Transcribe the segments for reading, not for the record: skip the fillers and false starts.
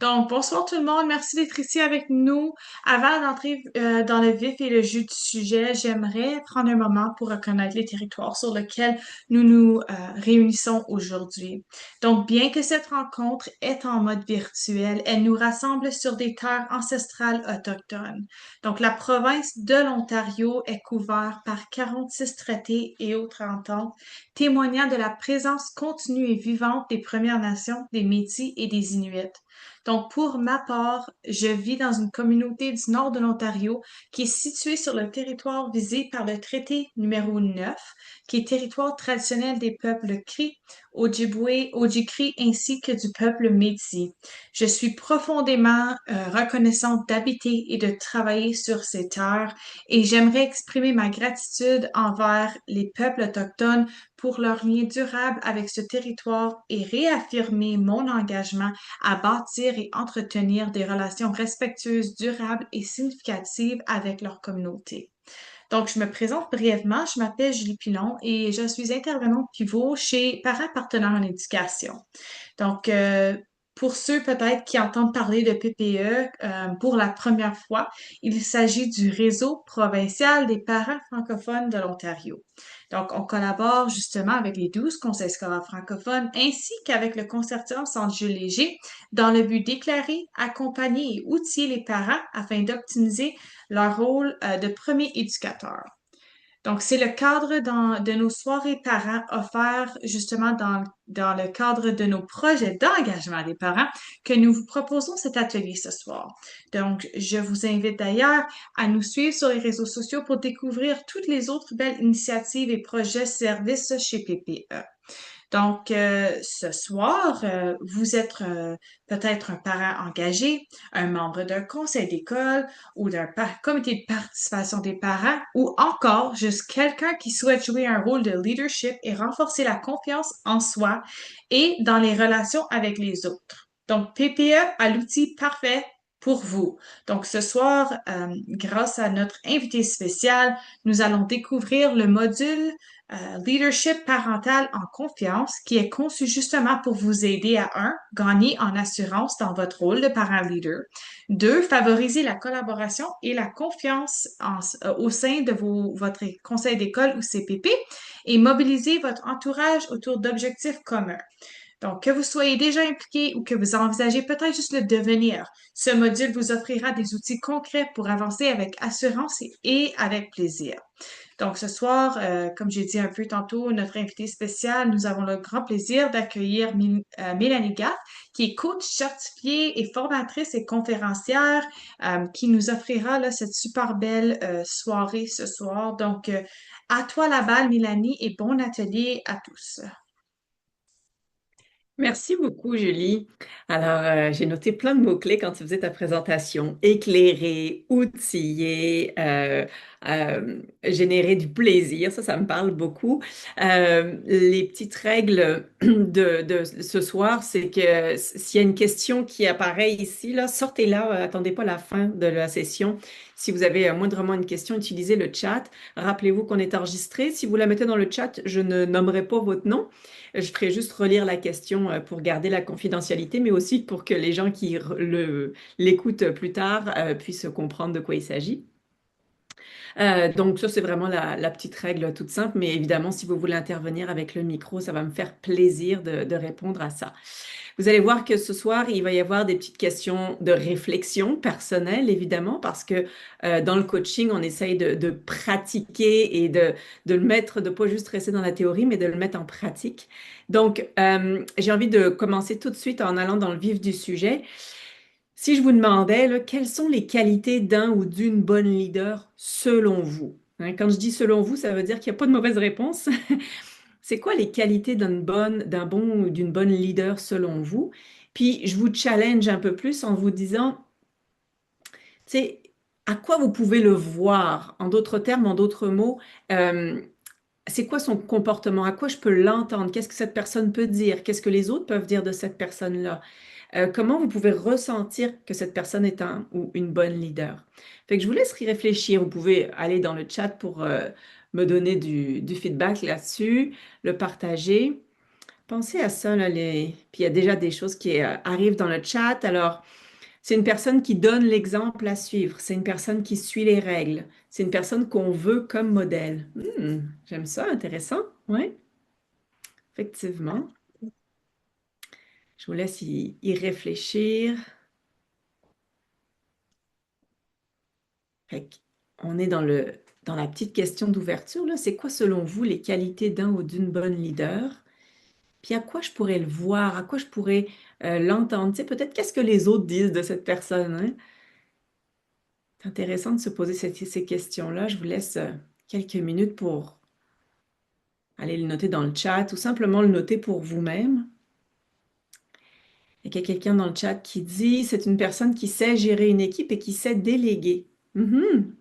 Donc, bonsoir tout le monde. Merci d'être ici avec nous. Avant d'entrer dans le vif et le jus du sujet, j'aimerais prendre un moment pour reconnaître les territoires sur lesquels nous nous réunissons aujourd'hui. Donc, bien que cette rencontre est en mode virtuel, elle nous rassemble sur des terres ancestrales autochtones. Donc, la province de l'Ontario est couverte par 46 traités et autres ententes, témoignant de la présence continue et vivante des Premières Nations, des Métis et des Inuits. Donc, pour ma part, je vis dans une communauté du nord de l'Ontario qui est située sur le territoire visé par le traité numéro 9, qui est territoire traditionnel des peuples Cris, Ojibwe, Ojikri ainsi que du peuple Métis. Je suis profondément reconnaissante d'habiter et de travailler sur ces terres et j'aimerais exprimer ma gratitude envers les peuples autochtones pour leur lien durable avec ce territoire et réaffirmer mon engagement à bâtir et entretenir des relations respectueuses, durables et significatives avec leur communauté. Donc, je me présente brièvement. Je m'appelle Julie Pilon et je suis intervenante pivot chez Parents Partenaires en éducation. Donc, pour ceux peut-être qui entendent parler de PPE pour la première fois, il s'agit du réseau provincial des parents francophones de l'Ontario. Donc, on collabore justement avec les 12 conseils scolaires francophones ainsi qu'avec le consortium Centre Jules Léger dans le but d'éclairer, accompagner et outiller les parents afin d'optimiser leur rôle de premier éducateur. Donc, c'est le cadre de nos soirées parents offertes justement dans le cadre de nos projets d'engagement des parents que nous vous proposons cet atelier ce soir. Donc, je vous invite d'ailleurs à nous suivre sur les réseaux sociaux pour découvrir toutes les autres belles initiatives et projets services chez PPE. Donc, ce soir, vous êtes peut-être un parent engagé, un membre d'un conseil d'école ou d'un comité de participation des parents ou encore juste quelqu'un qui souhaite jouer un rôle de leadership et renforcer la confiance en soi et dans les relations avec les autres. Donc, PPE a l'outil parfait pour vous. Donc, ce soir, grâce à notre invité spécial, nous allons découvrir le module Leadership parental en confiance, qui est conçu justement pour vous aider à gagner en assurance dans votre rôle de parent leader. 2, favoriser la collaboration et la confiance au sein de votre conseil d'école ou CPP et mobiliser votre entourage autour d'objectifs communs. Donc, que vous soyez déjà impliqué ou que vous envisagez peut-être juste le devenir, ce module vous offrira des outils concrets pour avancer avec assurance et avec plaisir. Donc, ce soir, comme j'ai dit un peu tantôt, notre invitée spéciale, nous avons le grand plaisir d'accueillir Mélanie Gatt, qui est coach certifiée et formatrice et conférencière, qui nous offrira là, cette super belle soirée ce soir. Donc, à toi la balle, Mélanie, et bon atelier à tous. Merci beaucoup, Julie. Alors, j'ai noté plein de mots-clés quand tu faisais ta présentation. Éclairer, outiller, générer du plaisir, ça me parle beaucoup. Les petites règles de ce soir, c'est que s'il y a une question qui apparaît ici, là, sortez-la, attendez pas la fin de la session. Si vous avez moindrement une question, utilisez le chat. Rappelez-vous qu'on est enregistré. Si vous la mettez dans le chat, je ne nommerai pas votre nom. Je ferai juste relire la question pour garder la confidentialité, mais aussi pour que les gens qui l'écoutent plus tard puissent comprendre de quoi il s'agit. Donc ça, c'est vraiment la petite règle toute simple, mais évidemment, si vous voulez intervenir avec le micro, ça va me faire plaisir de répondre à ça. Vous allez voir que ce soir, il va y avoir des petites questions de réflexion personnelle, évidemment, parce que dans le coaching, on essaye de pratiquer et de le mettre, de pas juste rester dans la théorie, mais de le mettre en pratique. Donc, j'ai envie de commencer tout de suite en allant dans le vif du sujet. Si je vous demandais, là, quelles sont les qualités d'un ou d'une bonne leader selon vous? Hein, quand je dis selon vous, ça veut dire qu'il n'y a pas de mauvaise réponse. C'est quoi les qualités d'un bon ou d'une bonne leader selon vous? Puis je vous challenge un peu plus en vous disant, tu sais, à quoi vous pouvez le voir? En d'autres termes, en d'autres mots, euh, c'est quoi son comportement? À quoi je peux l'entendre? Qu'est-ce que cette personne peut dire? Qu'est-ce que les autres peuvent dire de cette personne-là? Comment vous pouvez ressentir que cette personne est un ou une bonne leader? Fait que je vous laisse y réfléchir. Vous pouvez aller dans le chat pour me donner du feedback là-dessus, le partager. pensez à ça, là, puis il y a déjà des choses qui arrivent dans le chat. Alors, c'est une personne qui donne l'exemple à suivre. C'est une personne qui suit les règles. C'est une personne qu'on veut comme modèle. J'aime ça, intéressant. Oui, effectivement. Je vous laisse y réfléchir. Fait on est dans la petite question d'ouverture, là. C'est quoi, selon vous, les qualités d'un ou d'une bonne leader? Puis à quoi je pourrais le voir? À quoi je pourrais l'entendre? Tu sais, peut-être qu'est-ce que les autres disent de cette personne, hein? C'est intéressant de se poser ces questions-là. Je vous laisse quelques minutes pour aller le noter dans le chat ou simplement le noter pour vous-même. Il y a quelqu'un dans le chat qui dit, c'est une personne qui sait gérer une équipe et qui sait déléguer. Mhm.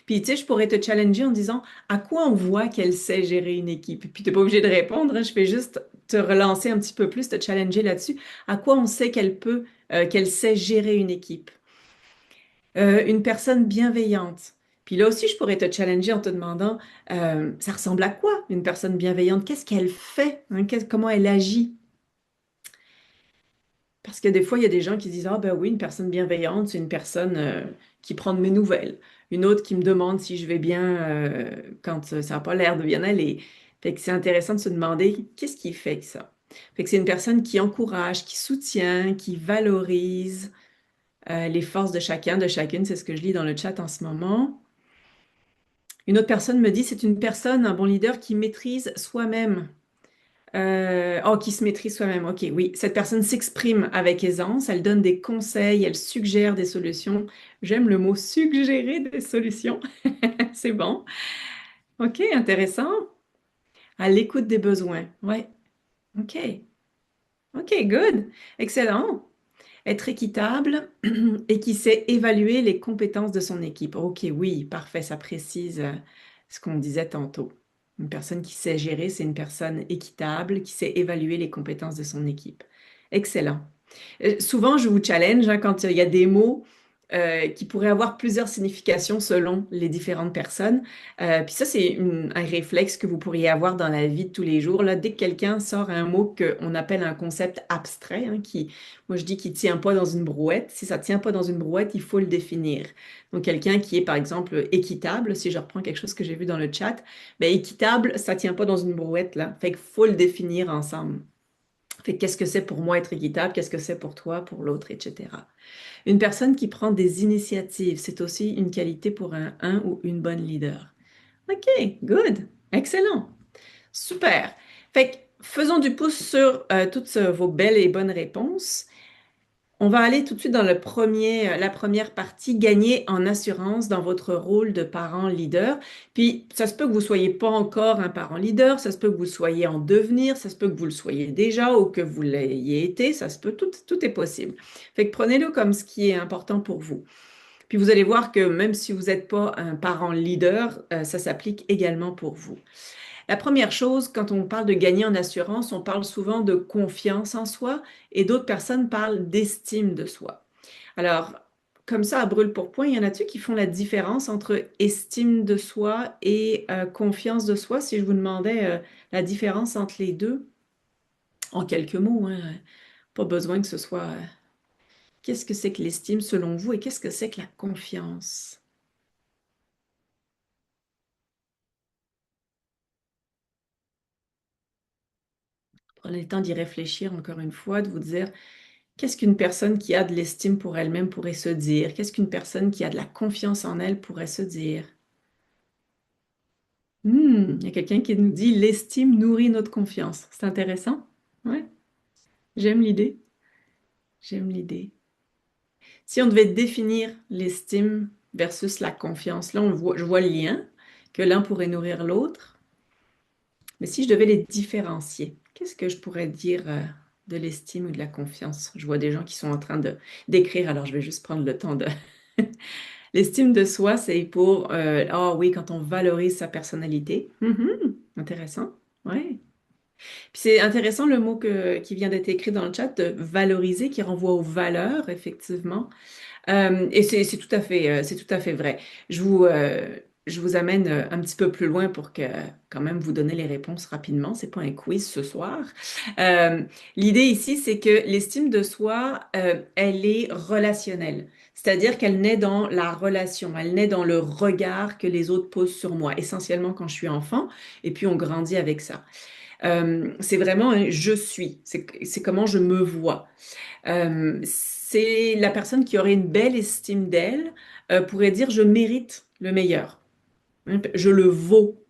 Puis, tu sais, je pourrais te challenger en disant, à quoi on voit qu'elle sait gérer une équipe? Puis, tu n'es pas obligé de répondre, hein. Je vais juste te relancer un petit peu plus, te challenger là-dessus. À quoi on sait qu'elle sait gérer une équipe? Une personne bienveillante. Puis là aussi, je pourrais te challenger en te demandant, ça ressemble à quoi une personne bienveillante? Qu'est-ce qu'elle fait? Hein? Comment elle agit? Parce que des fois, il y a des gens qui disent, ah ben oui, une personne bienveillante, c'est une personne qui prend de mes nouvelles. Une autre qui me demande si je vais bien quand ça n'a pas l'air de bien aller. Fait que c'est intéressant de se demander, qu'est-ce qui fait que ça? Fait que c'est une personne qui encourage, qui soutient, qui valorise les forces de chacun, de chacune. C'est ce que je lis dans le chat en ce moment. Une autre personne me dit, c'est une personne, un bon leader qui maîtrise soi-même. Qui se maîtrise soi-même. Ok, oui. Cette personne s'exprime avec aisance, elle donne des conseils, elle suggère des solutions. J'aime le mot suggérer des solutions. C'est bon. Ok, intéressant. À l'écoute des besoins. Ouais. Ok. Ok, good. Excellent. Être équitable et qui sait évaluer les compétences de son équipe. Ok, oui, parfait, ça précise ce qu'on disait tantôt. Une personne qui sait gérer, c'est une personne équitable, qui sait évaluer les compétences de son équipe. Excellent. Souvent, je vous challenge hein, quand il y a des mots qui pourraient avoir plusieurs significations selon les différentes personnes. Puis ça, c'est un réflexe que vous pourriez avoir dans la vie de tous les jours. Là, dès que quelqu'un sort un mot qu'on appelle un concept abstrait, hein, moi je dis qu'il ne tient pas dans une brouette. Si ça ne tient pas dans une brouette, il faut le définir. Donc quelqu'un qui est par exemple équitable, si je reprends quelque chose que j'ai vu dans le chat, ben, équitable, ça ne tient pas dans une brouette là. Fait qu'il faut le définir ensemble. Fait qu'est-ce que c'est pour moi être équitable, qu'est-ce que c'est pour toi, pour l'autre, etc. Une personne qui prend des initiatives, c'est aussi une qualité pour un ou une bonne leader. OK, good, excellent, super. Fait que faisons du pouce sur toutes vos belles et bonnes réponses. On va aller tout de suite dans la première partie, gagner en assurance dans votre rôle de parent leader. Puis, ça se peut que vous ne soyez pas encore un parent leader, ça se peut que vous soyez en devenir, ça se peut que vous le soyez déjà ou que vous l'ayez été, ça se peut, tout est possible. Fait que prenez-le comme ce qui est important pour vous. Puis, vous allez voir que même si vous n'êtes pas un parent leader, ça s'applique également pour vous. La première chose, quand on parle de gagner en assurance, on parle souvent de confiance en soi et d'autres personnes parlent d'estime de soi. Alors, comme ça, à brûle pour point, il y en a-tu qui font la différence entre estime de soi et confiance de soi? Si je vous demandais la différence entre les deux, en quelques mots, hein, pas besoin que ce soit qu'est-ce que c'est que l'estime selon vous et qu'est-ce que c'est que la confiance? Prenez le temps d'y réfléchir encore une fois, de vous dire qu'est-ce qu'une personne qui a de l'estime pour elle-même pourrait se dire? Qu'est-ce qu'une personne qui a de la confiance en elle pourrait se dire? Il y a quelqu'un qui nous dit l'estime nourrit notre confiance. C'est intéressant. Ouais, j'aime l'idée. J'aime l'idée. Si on devait définir l'estime versus la confiance, là, je vois le lien, que l'un pourrait nourrir l'autre. Mais si je devais les différencier, qu'est-ce que je pourrais dire de l'estime ou de la confiance? Je vois des gens qui sont en train de d'écrire, alors je vais juste prendre le temps de l'estime de soi, c'est pour, ah oui, quand on valorise sa personnalité. Intéressant. Ouais. Puis c'est intéressant le mot qui vient d'être écrit dans le chat de valoriser, qui renvoie aux valeurs, effectivement. Et c'est tout à fait vrai. Je vous, je vous amène un petit peu plus loin pour que quand même vous donner les réponses rapidement. C'est pas un quiz ce soir. Euh, L'idée ici, c'est que l'estime de soi, elle est relationnelle. C'est-à-dire qu'elle naît dans la relation, elle naît dans le regard que les autres posent sur moi, essentiellement quand je suis enfant, et puis on grandit avec ça. C'est vraiment un je suis, c'est comment je me vois. C'est la personne qui aurait une belle estime d'elle pourrait dire je mérite le meilleur. Je le vaux.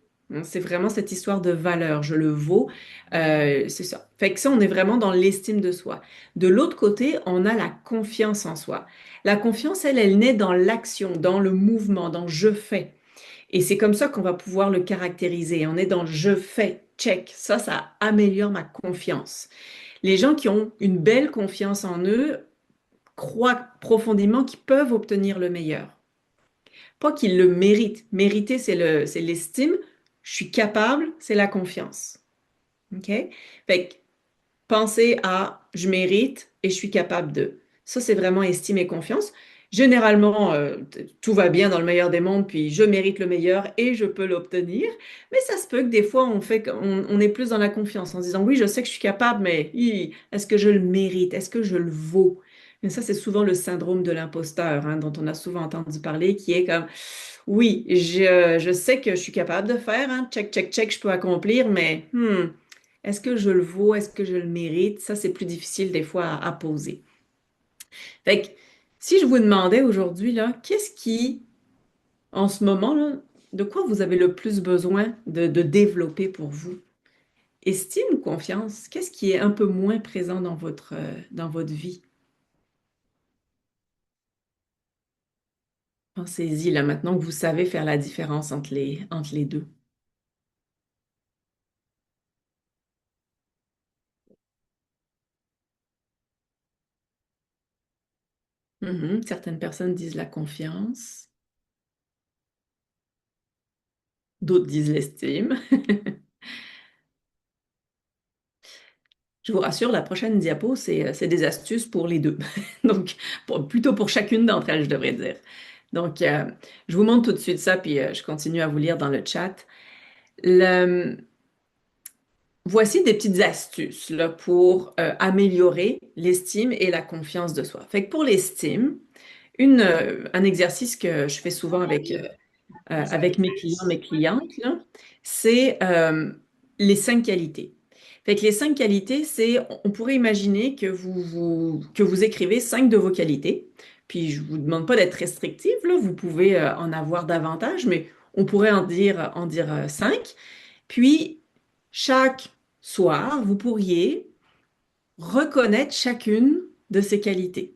C'est vraiment cette histoire de valeur. Je le vaux. C'est ça. Fait que ça, on est vraiment dans l'estime de soi. De l'autre côté, on a la confiance en soi. La confiance, elle naît dans l'action, dans le mouvement, dans je fais. Et c'est comme ça qu'on va pouvoir le caractériser. On est dans je fais, check. Ça améliore ma confiance. Les gens qui ont une belle confiance en eux croient profondément qu'ils peuvent obtenir le meilleur. Pas qu'ils le méritent. Mériter, c'est l'estime. Je suis capable, c'est la confiance. OK? Fait que penser à je mérite et je suis capable de. Ça, c'est vraiment estime et confiance. Généralement, tout va bien dans le meilleur des mondes, puis je mérite le meilleur et je peux l'obtenir. Mais ça se peut que des fois, on est plus dans la confiance en se disant oui, je sais que je suis capable, mais est-ce que je le mérite? Est-ce que je le vaux? Mais ça, c'est souvent le syndrome de l'imposteur, hein, dont on a souvent entendu parler, qui est comme oui, je sais que je suis capable de faire, hein, check, check, check, je peux accomplir, mais est-ce que je le vaux? Est-ce que je le mérite? Ça, c'est plus difficile des fois à poser. Fait que si je vous demandais aujourd'hui, là, qu'est-ce qui, en ce moment, là, de quoi vous avez le plus besoin de développer pour vous? Estime ou confiance? Qu'est-ce qui est un peu moins présent dans votre vie? Pensez-y, là, maintenant que vous savez faire la différence entre les deux. Certaines personnes disent la confiance, d'autres disent l'estime. Je vous rassure, la prochaine diapo, c'est des astuces pour les deux. Donc, plutôt pour chacune d'entre elles, je devrais dire. Donc, je vous montre tout de suite ça, puis je continue à vous lire dans le chat. Le- Voici des petites astuces là, pour améliorer l'estime et la confiance de soi. Fait que pour l'estime, un exercice que je fais souvent avec mes clients, mes clientes, là, c'est les 5 qualités. Fait que les 5 qualités, c'est, on pourrait imaginer que que vous écrivez 5 de vos qualités. Puis je vous demande pas d'être restrictive, là, vous pouvez en avoir davantage, mais on pourrait en dire 5. Puis chaque soir, vous pourriez reconnaître chacune de ces qualités.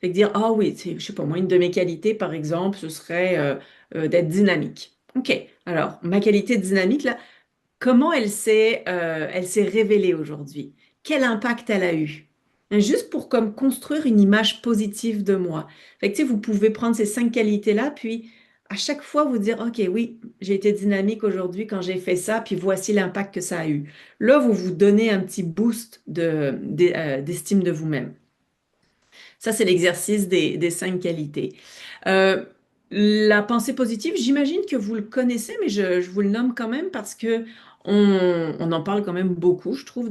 Fait que dire, ah oui, je sais pas moi, une de mes qualités, par exemple, ce serait d'être dynamique. OK. Alors, ma qualité dynamique, là, comment elle s'est révélée aujourd'hui? Quel impact elle a eu? Hein, juste pour comme construire une image positive de moi. Fait que, tu sais, vous pouvez prendre ces 5 qualités-là, puis à chaque fois vous dire, OK, oui, j'ai été dynamique aujourd'hui quand j'ai fait ça, puis voici l'impact que ça a eu. Là, vous vous donnez un petit boost d'estime de vous-même. Ça, c'est l'exercice des 5 qualités. Euh, la pensée positive, j'imagine que vous le connaissez, mais je vous le nomme quand même parce que on en parle quand même beaucoup, je trouve,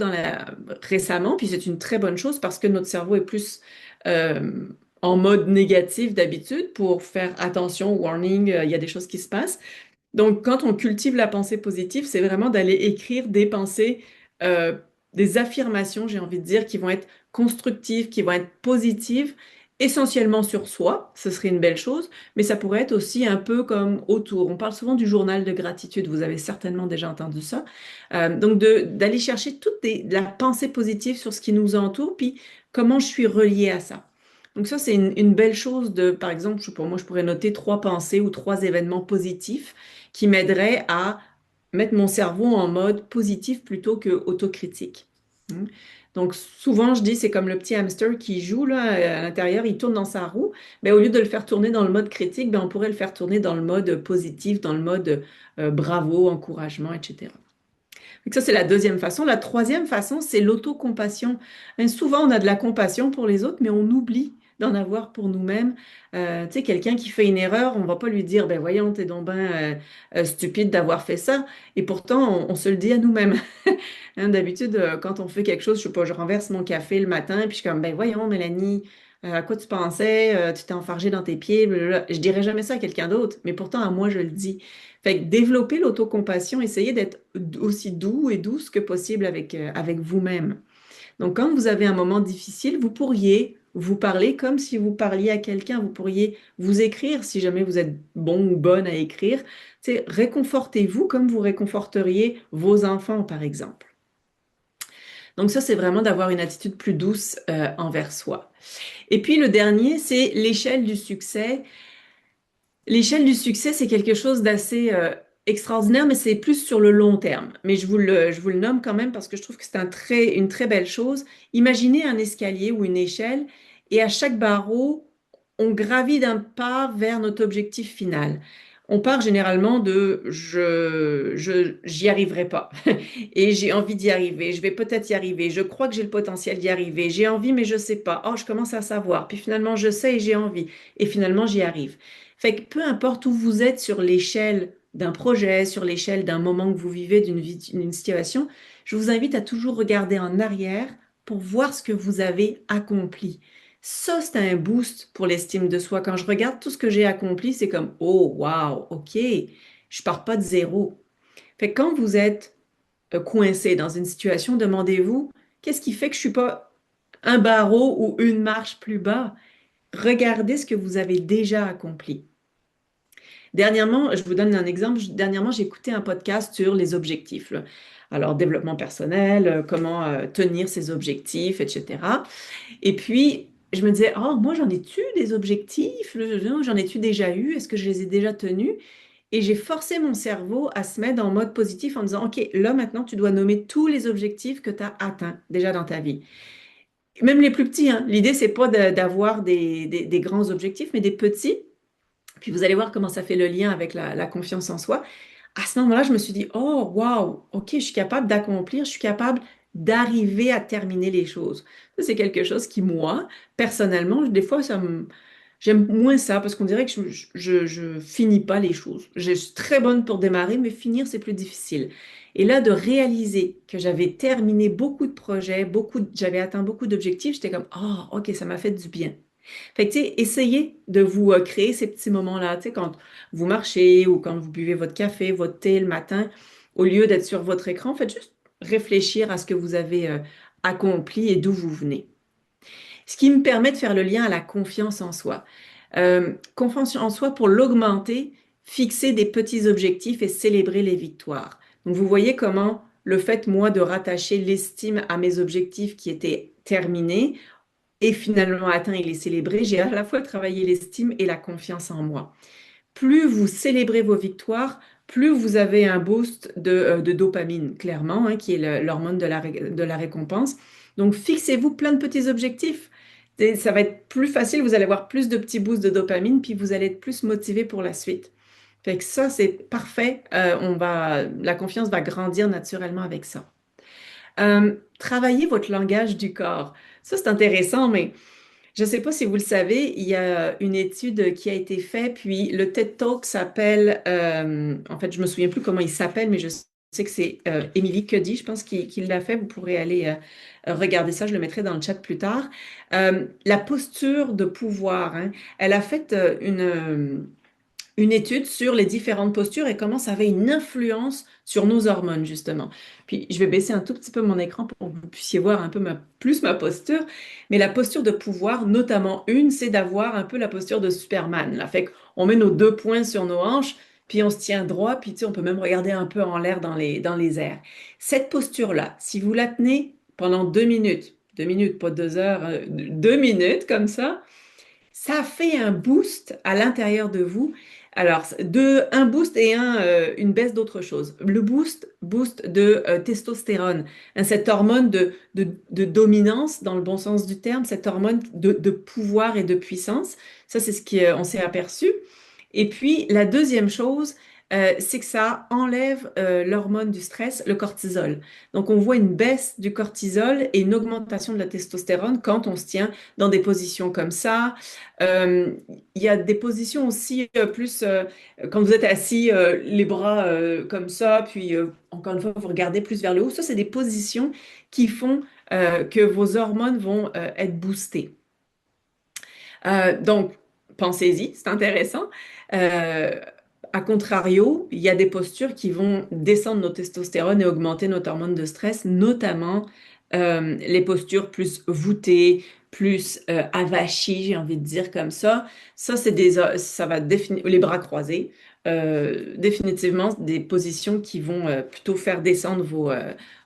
récemment. Puis c'est une très bonne chose parce que notre cerveau est plus euh, en mode négatif d'habitude pour faire attention, warning, il y a des choses qui se passent. Donc, quand on cultive la pensée positive, c'est vraiment d'aller écrire des pensées, euh, des affirmations, j'ai envie de dire, qui vont être constructives, qui vont être positives, essentiellement sur soi, ce serait une belle chose, mais ça pourrait être aussi un peu comme autour. On parle souvent du journal de gratitude, vous avez certainement déjà entendu ça. Donc, d'aller chercher de la pensée positive sur ce qui nous entoure, puis comment je suis reliée à ça. Donc ça, c'est une belle chose par exemple, pour moi, je pourrais noter 3 pensées ou 3 événements positifs qui m'aiderait à mettre mon cerveau en mode positif plutôt que autocritique. Hmm. Donc souvent, je dis, c'est comme le petit hamster qui joue là, à l'intérieur, il tourne dans sa roue. Mais au lieu de le faire tourner dans le mode critique, ben, on pourrait le faire tourner dans le mode positif, dans le mode bravo, encouragement, etc. Donc ça, c'est la deuxième façon. La troisième façon, c'est l'autocompassion. Hein, souvent, on a de la compassion pour les autres, mais on oublie d'en avoir pour nous-mêmes. Tu sais, quelqu'un qui fait une erreur, on va pas lui dire, ben voyons, t'es donc ben stupide d'avoir fait ça. Et pourtant, on se le dit à nous-mêmes. Hein, d'habitude, quand on fait quelque chose, je sais pas, je renverse mon café le matin, puis je suis comme, ben voyons, Mélanie, à quoi tu pensais? Tu t'es enfargé dans tes pieds, blablabla. Je dirais jamais ça à quelqu'un d'autre, mais pourtant à moi, je le dis. Fait que développer l'autocompassion, essayez d'être aussi doux et douce que possible avec vous-même. Donc, quand vous avez un moment difficile, vous pourriez vous parler comme si vous parliez à quelqu'un. Vous pourriez vous écrire si jamais vous êtes bon ou bonne à écrire. C'est réconfortez-vous comme vous réconforteriez vos enfants, par exemple. Donc ça, c'est vraiment d'avoir une attitude plus douce envers soi. Et puis le dernier, c'est l'échelle du succès. L'échelle du succès, c'est quelque chose d'assez extraordinaire, mais c'est plus sur le long terme. Mais je vous le nomme quand même parce que je trouve que c'est une très belle chose. Imaginez un escalier ou une échelle et à chaque barreau, on gravit d'un pas vers notre objectif final. On part généralement de j'y arriverai pas et j'ai envie d'y arriver. Je vais peut-être y arriver. Je crois que j'ai le potentiel d'y arriver. J'ai envie, mais je sais pas. Oh, je commence à savoir. Puis finalement, je sais et j'ai envie. Et finalement, j'y arrive. Fait que peu importe où vous êtes sur l'échelle d'un projet, sur l'échelle d'un moment que vous vivez, d'une situation, je vous invite à toujours regarder en arrière pour voir ce que vous avez accompli. Ça, c'est un boost pour l'estime de soi. Quand je regarde tout ce que j'ai accompli, c'est comme, oh, wow, OK, je pars pas de zéro. Fait que quand vous êtes coincé dans une situation, demandez-vous, qu'est-ce qui fait que je suis pas un barreau ou une marche plus bas? Regardez ce que vous avez déjà accompli. Dernièrement, je vous donne un exemple. Dernièrement, j'ai écouté un podcast sur les objectifs, là. Alors, développement personnel, comment tenir ses objectifs, etc. Et puis, je me disais, oh, moi, j'en ai-tu des objectifs? J'en ai-tu déjà eu? Est-ce que je les ai déjà tenus? Et j'ai forcé mon cerveau à se mettre en mode positif en disant, OK, là, maintenant, tu dois nommer tous les objectifs que tu as atteints déjà dans ta vie. Même les plus petits, hein. L'idée, c'est pas d'avoir des grands objectifs, mais des petits. Puis vous allez voir comment ça fait le lien avec la confiance en soi. À ce moment-là, je me suis dit, oh, wow, OK, je suis capable d'accomplir, je suis capable d'arriver à terminer les choses. Ça, c'est quelque chose qui, moi, personnellement, des fois, j'aime moins ça parce qu'on dirait que je finis pas les choses. Je suis très bonne pour démarrer, mais finir, c'est plus difficile. Et là, de réaliser que j'avais terminé beaucoup de projets, j'avais atteint beaucoup d'objectifs, j'étais comme, oh, OK, ça m'a fait du bien. Fait que, tu sais, essayez de vous créer ces petits moments-là, tu sais, quand vous marchez ou quand vous buvez votre café, votre thé le matin, au lieu d'être sur votre écran, faites juste réfléchir à ce que vous avez accompli et d'où vous venez. Ce qui me permet de faire le lien à la confiance en soi. Confiance en soi, pour l'augmenter, fixer des petits objectifs et célébrer les victoires. Donc, vous voyez comment le fait, moi, de rattacher l'estime à mes objectifs qui étaient terminés, et finalement atteint et les célébrer, j'ai à la fois travaillé l'estime et la confiance en moi. Plus vous célébrez vos victoires, plus vous avez un boost de dopamine, clairement, hein, qui est l'hormone de la récompense. Donc, fixez-vous plein de petits objectifs. Et ça va être plus facile, vous allez avoir plus de petits boosts de dopamine, puis vous allez être plus motivé pour la suite. Fait que ça, c'est parfait. La confiance va grandir naturellement avec ça. Travaillez votre langage du corps. Ça, c'est intéressant, mais je ne sais pas si vous le savez, il y a une étude qui a été faite, puis le TED Talk s'appelle, en fait, je me souviens plus comment il s'appelle, mais je sais que c'est Émilie Cuddy, je pense, qui l'a fait. Vous pourrez aller regarder ça, je le mettrai dans le chat plus tard. La posture de pouvoir, hein. Elle a fait une étude sur les différentes postures et comment ça avait une influence sur nos hormones, justement. Puis, je vais baisser un tout petit peu mon écran pour que vous puissiez voir un peu plus ma posture. Mais la posture de pouvoir, notamment une, c'est d'avoir un peu la posture de Superman, là. Fait qu'on met nos deux poings sur nos hanches, puis on se tient droit, puis tu sais, on peut même regarder un peu en l'air dans les airs. Cette posture-là, si vous la tenez pendant 2 minutes, pas 2 heures, 2 minutes comme ça fait un boost à l'intérieur de vous. Alors, un boost et une baisse d'autre chose. Le boost de testostérone, hein, cette hormone de dominance, dans le bon sens du terme, cette hormone de pouvoir et de puissance. Ça, c'est ce qu'on s'est aperçu. Et puis, la deuxième chose, c'est que ça enlève l'hormone du stress, le cortisol. Donc, on voit une baisse du cortisol et une augmentation de la testostérone quand on se tient dans des positions comme ça. Euh, il y a des positions aussi plus quand vous êtes assis, les bras comme ça, puis encore une fois, vous regardez plus vers le haut. Ça, c'est des positions qui font que vos hormones vont être boostées. Donc, pensez-y, c'est intéressant. Euh, à contrario, il y a des postures qui vont descendre nos testostérone et augmenter notre hormone de stress, notamment les postures plus voûtées, plus avachies, j'ai envie de dire comme ça. Ça, ça va définir les bras croisés, définitivement des positions qui vont plutôt faire descendre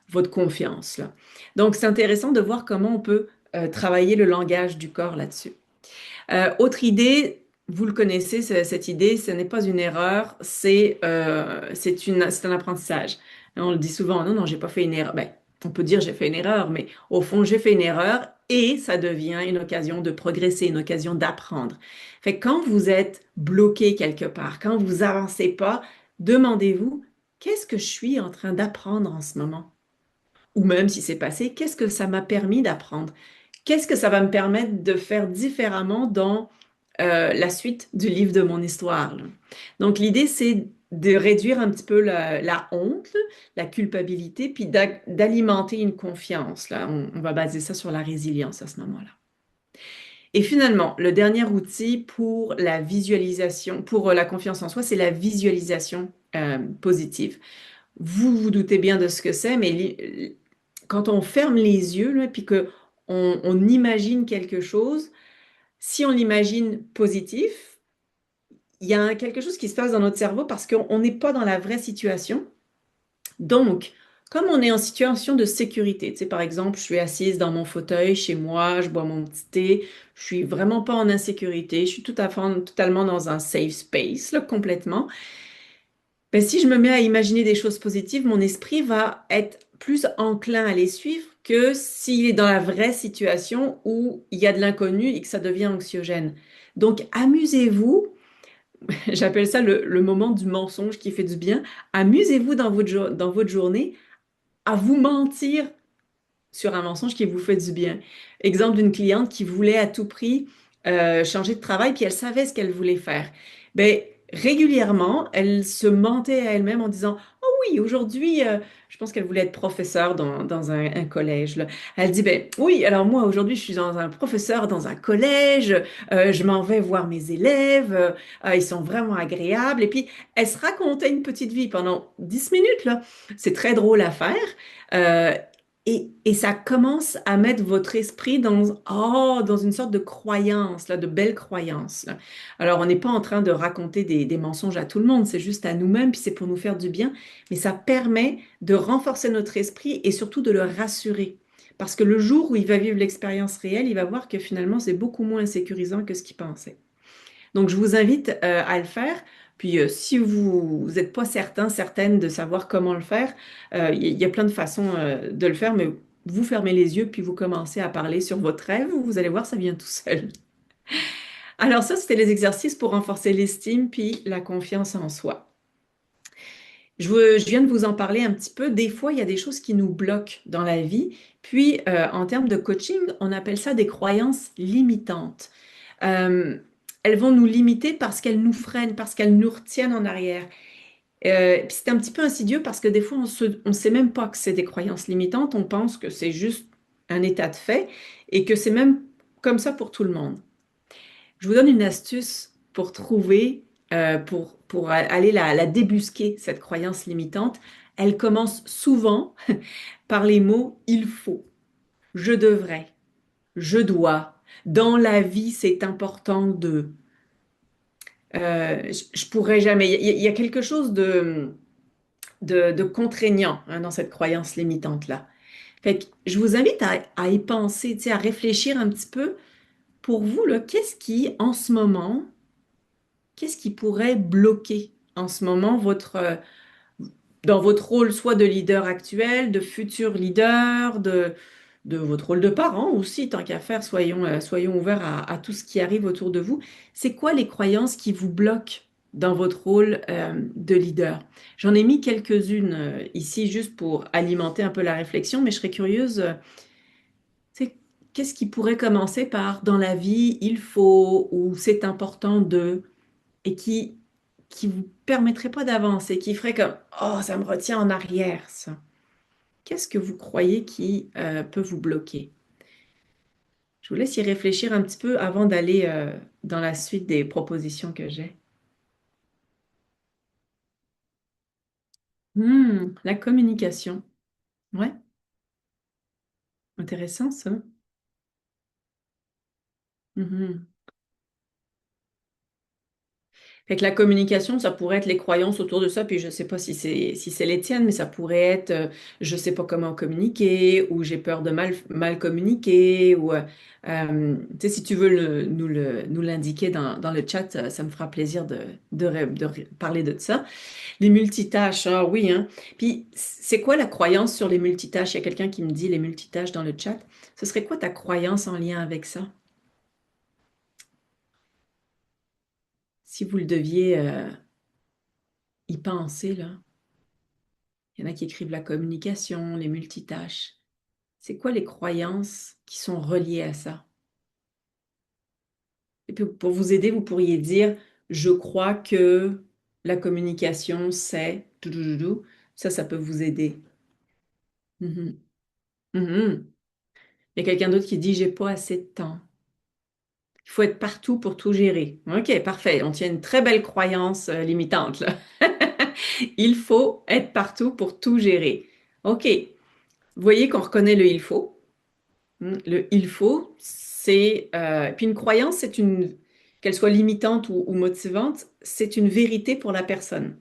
votre confiance, là. Donc, c'est intéressant de voir comment on peut travailler le langage du corps là-dessus. Autre idée, vous le connaissez, cette idée, ce n'est pas une erreur, c'est un apprentissage. On le dit souvent, non, non, j'ai pas fait une erreur. Ben, on peut dire j'ai fait une erreur, mais au fond, j'ai fait une erreur et ça devient une occasion de progresser, une occasion d'apprendre. Fait que quand vous êtes bloqué quelque part, quand vous avancez pas, demandez-vous, qu'est-ce que je suis en train d'apprendre en ce moment? Ou même si c'est passé, qu'est-ce que ça m'a permis d'apprendre? Qu'est-ce que ça va me permettre de faire différemment dans la suite du livre de mon histoire, là? Donc, l'idée, c'est de réduire un petit peu la honte, la culpabilité, puis d'alimenter une confiance, là. On va baser ça sur la résilience à ce moment-là. Et finalement, le dernier outil pour la visualisation, pour la confiance en soi, c'est la visualisation positive. Vous vous doutez bien de ce que c'est, mais quand on ferme les yeux, là, puis que on imagine quelque chose, si on l'imagine positif, il y a quelque chose qui se passe dans notre cerveau parce qu'on n'est pas dans la vraie situation. Donc, comme on est en situation de sécurité, tu sais, par exemple, je suis assise dans mon fauteuil chez moi, je bois mon petit thé, je suis vraiment pas en insécurité, je suis totalement dans un safe space, là, complètement. Ben, si je me mets à imaginer des choses positives, mon esprit va être plus enclin à les suivre que s'il est dans la vraie situation où il y a de l'inconnu et que ça devient anxiogène. Donc, amusez-vous, j'appelle ça le moment du mensonge qui fait du bien, amusez-vous dans votre journée à vous mentir sur un mensonge qui vous fait du bien. Exemple d'une cliente qui voulait à tout prix changer de travail, puis elle savait ce qu'elle voulait faire. Ben, régulièrement, elle se mentait à elle-même en disant, oh oui, aujourd'hui, je pense qu'elle voulait être professeure dans un collège, là. Elle dit, ben oui, alors moi, aujourd'hui, je suis dans un professeur dans un collège, je m'en vais voir mes élèves, ils sont vraiment agréables. Et puis, elle se racontait une petite vie pendant 10 minutes, là. C'est très drôle à faire. Euh, et ça commence à mettre votre esprit dans une sorte de croyance, là, de belle croyance, là. Alors, on n'est pas en train de raconter des mensonges à tout le monde, c'est juste à nous-mêmes, puis c'est pour nous faire du bien, mais ça permet de renforcer notre esprit et surtout de le rassurer. Parce que le jour où il va vivre l'expérience réelle, il va voir que finalement, c'est beaucoup moins insécurisant que ce qu'il pensait. Donc, je vous invite à le faire. Puis, si vous n'êtes pas certain, certaine de savoir comment le faire, il y a plein de façons de le faire, mais vous fermez les yeux, puis vous commencez à parler sur votre rêve, vous allez voir, ça vient tout seul. Alors ça, c'était les exercices pour renforcer l'estime, puis la confiance en soi. Je viens de vous en parler un petit peu. Des fois, il y a des choses qui nous bloquent dans la vie. Puis, en termes de coaching, on appelle ça des croyances limitantes. Euh, Elles vont nous limiter parce qu'elles nous freinent, parce qu'elles nous retiennent en arrière. Puis c'est un petit peu insidieux parce que des fois, on sait même pas que c'est des croyances limitantes. On pense que c'est juste un état de fait et que c'est même comme ça pour tout le monde. Je vous donne une astuce pour trouver, pour aller la débusquer, cette croyance limitante. Elle commence souvent par les mots il faut, je devrais, je dois. Dans la vie, c'est important de. Je pourrais jamais. Il y a quelque chose de contraignant, hein, dans cette croyance limitante-là. Fait que je vous invite à y penser, tu sais, à réfléchir un petit peu. Pour vous, là, qu'est-ce qui pourrait bloquer en ce moment dans votre rôle, soit de leader actuel, de futur leader, de votre rôle de parent aussi, tant qu'à faire, soyons ouverts à tout ce qui arrive autour de vous. C'est quoi les croyances qui vous bloquent dans votre rôle de leader? J'en ai mis quelques-unes ici juste pour alimenter un peu la réflexion, mais je serais curieuse, tu sais, qu'est-ce qui pourrait commencer par dans la vie, il faut ou c'est important de, et qui vous permettrait pas d'avancer, qui ferait comme, oh, ça me retient en arrière, ça. Qu'est-ce que vous croyez qui peut vous bloquer? Je vous laisse y réfléchir un petit peu avant d'aller dans la suite des propositions que j'ai. La communication. Ouais, intéressant ça. Mhm. Fait que la communication, ça pourrait être les croyances autour de ça, puis je sais pas si c'est les tiennes, mais ça pourrait être je sais pas comment communiquer, ou j'ai peur de mal communiquer, ou tu sais, si tu veux nous l'indiquer dans le chat, ça me fera plaisir de parler de ça. Les multitâches, ah oui, hein. Puis c'est quoi la croyance sur les multitâches? Il y a quelqu'un qui me dit les multitâches dans le chat. Ce serait quoi ta croyance en lien avec ça? Si vous le deviez y penser, là. Il y en a qui écrivent la communication, les multitâches. C'est quoi les croyances qui sont reliées à ça? Et puis pour vous aider, vous pourriez dire, je crois que la communication, c'est... tout. Ça peut vous aider. Mhm. Mhm. Il y a quelqu'un d'autre qui dit, j'ai pas assez de temps. Il faut être partout pour tout gérer. OK, parfait. On tient une très belle croyance limitante, là. Il faut être partout pour tout gérer. OK. Vous voyez qu'on reconnaît le il faut. Le il faut, c'est... puis une croyance, qu'elle soit limitante ou motivante, c'est une vérité pour la personne.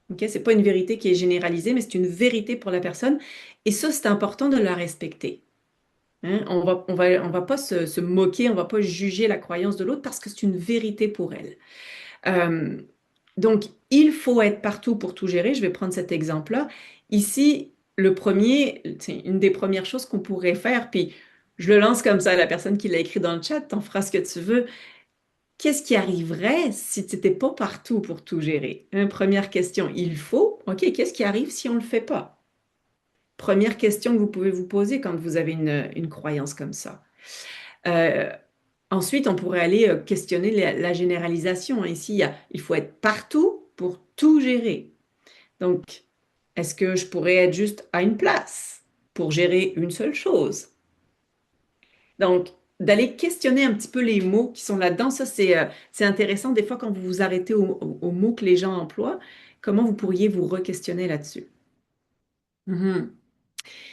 OK? C'est pas une vérité qui est généralisée, mais c'est une vérité pour la personne. Et ça, c'est important de la respecter. Hein? On va pas se moquer, on va pas juger la croyance de l'autre parce que c'est une vérité pour elle. Euh, donc, il faut être partout pour tout gérer. Je vais prendre cet exemple-là. Ici, le premier, c'est une des premières choses qu'on pourrait faire, puis je le lance comme ça à la personne qui l'a écrit dans le chat, t'en feras ce que tu veux. Qu'est-ce qui arriverait si tu n'étais pas partout pour tout gérer? Hein, première question, il faut. OK, qu'est-ce qui arrive si on ne le fait pas? Première question que vous pouvez vous poser quand vous avez une croyance comme ça. Euh, Ensuite, on pourrait aller questionner la généralisation. Ici, il faut être partout pour tout gérer. Donc, est-ce que je pourrais être juste à une place pour gérer une seule chose? Donc, d'aller questionner un petit peu les mots qui sont là-dedans, ça, c'est intéressant. Des fois, quand vous vous arrêtez aux mots que les gens emploient, comment vous pourriez vous re-questionner là-dessus? Mhm.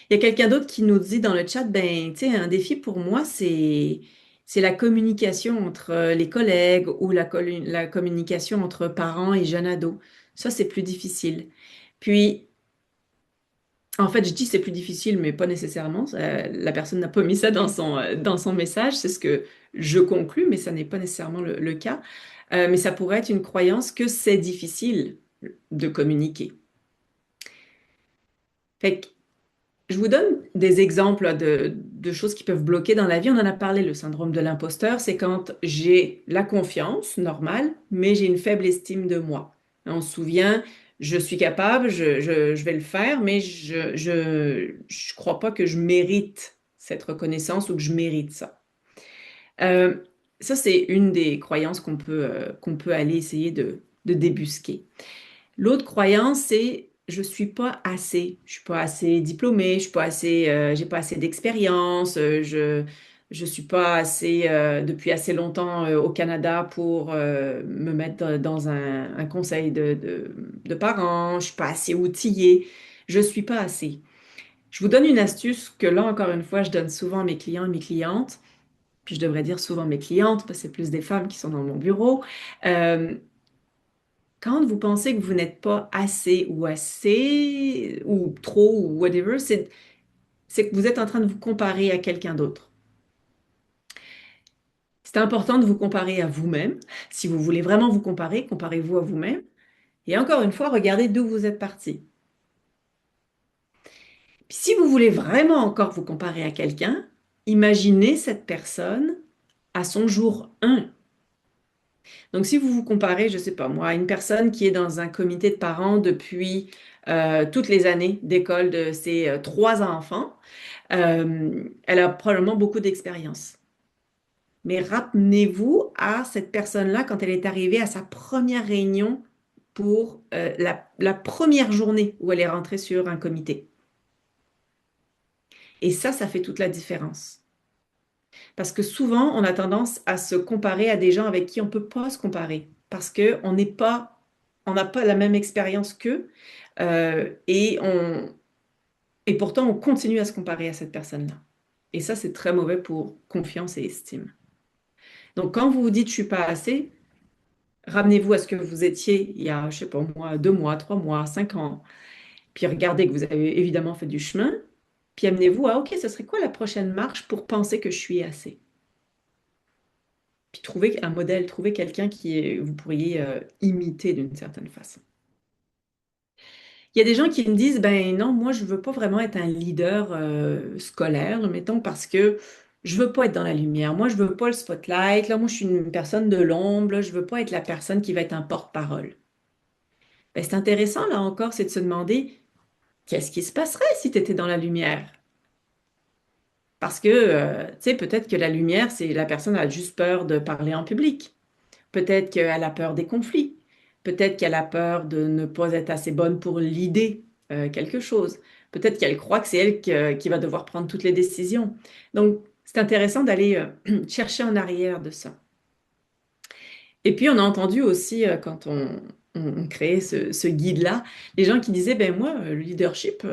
Il y a quelqu'un d'autre qui nous dit dans le chat, ben, tu sais, un défi pour moi, c'est la communication entre les collègues ou la communication entre parents et jeunes ados. Ça, c'est plus difficile. Puis, en fait, je dis c'est plus difficile, mais pas nécessairement. La personne n'a pas mis ça dans son message. C'est ce que je conclus, mais ça n'est pas nécessairement le cas. Mais ça pourrait être une croyance que c'est difficile de communiquer. Fait que je vous donne des exemples là, de choses qui peuvent bloquer dans la vie. On en a parlé, le syndrome de l'imposteur, c'est quand j'ai la confiance, normale, mais j'ai une faible estime de moi. On se souvient, je suis capable, je vais le faire, mais je crois pas que je mérite cette reconnaissance ou que je mérite ça. Euh, Ça, c'est une des croyances qu'on peut aller essayer de débusquer. L'autre croyance, c'est je suis pas assez. Je suis pas assez diplômée, je suis pas assez, j'ai pas assez d'expérience, je suis pas assez depuis assez longtemps au Canada pour me mettre dans un conseil de parents. Je suis pas assez outillée. Je suis pas assez. Je vous donne une astuce que là encore une fois, je donne souvent à mes clients et mes clientes. Puis je devrais dire souvent mes clientes, parce que c'est plus des femmes qui sont dans mon bureau. Euh, Quand vous pensez que vous n'êtes pas assez, ou trop, ou whatever, c'est que vous êtes en train de vous comparer à quelqu'un d'autre. C'est important de vous comparer à vous-même. Si vous voulez vraiment vous comparer, comparez-vous à vous-même. Et encore une fois, regardez d'où vous êtes parti. Puis si vous voulez vraiment encore vous comparer à quelqu'un, imaginez cette personne à son jour 1. Donc, si vous vous comparez, je ne sais pas moi, à une personne qui est dans un comité de parents depuis toutes les années d'école de ses trois enfants, elle a probablement beaucoup d'expérience. Mais ramenez-vous à cette personne-là quand elle est arrivée à sa première réunion pour la première journée où elle est rentrée sur un comité. Et ça fait toute la différence. Parce que souvent, on a tendance à se comparer à des gens avec qui on ne peut pas se comparer. Parce on n'a pas la même expérience qu'eux. Et pourtant, on continue à se comparer à cette personne-là. Et ça, c'est très mauvais pour confiance et estime. Donc, quand vous vous dites, je suis pas assez, ramenez-vous à ce que vous étiez il y a, je sais pas moi, 2 mois, 3 mois, 5 ans. Puis regardez que vous avez évidemment fait du chemin. Puis amenez-vous à, OK, ce serait quoi la prochaine marche pour penser que je suis assez? Puis trouvez un modèle, trouvez quelqu'un vous pourriez imiter d'une certaine façon. Il y a des gens qui me disent, ben non, moi, je veux pas vraiment être un leader scolaire, là, mettons, parce que je veux pas être dans la lumière. Moi, je veux pas le spotlight. Là, moi, je suis une personne de l'ombre. Là, je veux pas être la personne qui va être un porte-parole. Ben, c'est intéressant, là encore, c'est de se demander, qu'est-ce qui se passerait si tu étais dans la lumière? Parce que, tu sais, peut-être que la lumière, c'est la personne a juste peur de parler en public. Peut-être qu'elle a peur des conflits. Peut-être qu'elle a peur de ne pas être assez bonne pour l'idée quelque chose. Peut-être qu'elle croit que c'est elle qui va devoir prendre toutes les décisions. Donc, c'est intéressant d'aller chercher en arrière de ça. Et puis, on a entendu aussi, quand on créait ce guide-là, les gens qui disaient, ben moi, le leadership,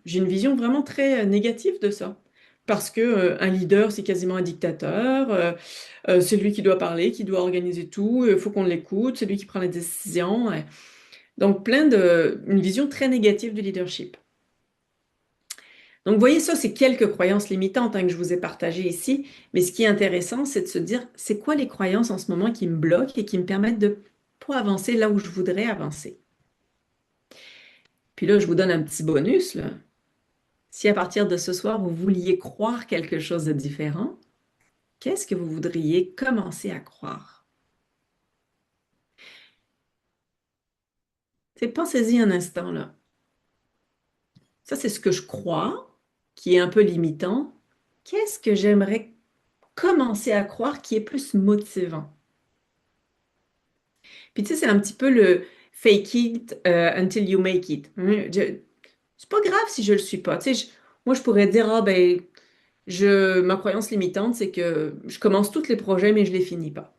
j'ai une vision vraiment très négative de ça. Parce que un leader, c'est quasiment un dictateur. C'est lui qui doit parler, qui doit organiser tout. Il faut qu'on l'écoute. C'est lui qui prend les décisions. Donc, une vision très négative du leadership. Donc, vous voyez, ça, c'est quelques croyances limitantes que je vous ai partagées ici. Mais ce qui est intéressant, c'est de se dire, c'est quoi les croyances en ce moment qui me bloquent et qui me permettent de pas avancer là où je voudrais avancer. Puis là, je vous donne un petit bonus, là. Si à partir de ce soir, vous vouliez croire quelque chose de différent, qu'est-ce que vous voudriez commencer à croire? Pensez-y un instant, là. Ça, c'est ce que je crois, qui est un peu limitant. Qu'est-ce que j'aimerais commencer à croire qui est plus motivant? Puis tu sais, c'est un petit peu le fake it until you make it. C'est pas grave si je le suis pas. Tu sais, moi, je pourrais dire, ah ben, ma croyance limitante, c'est que je commence tous les projets, mais je les finis pas.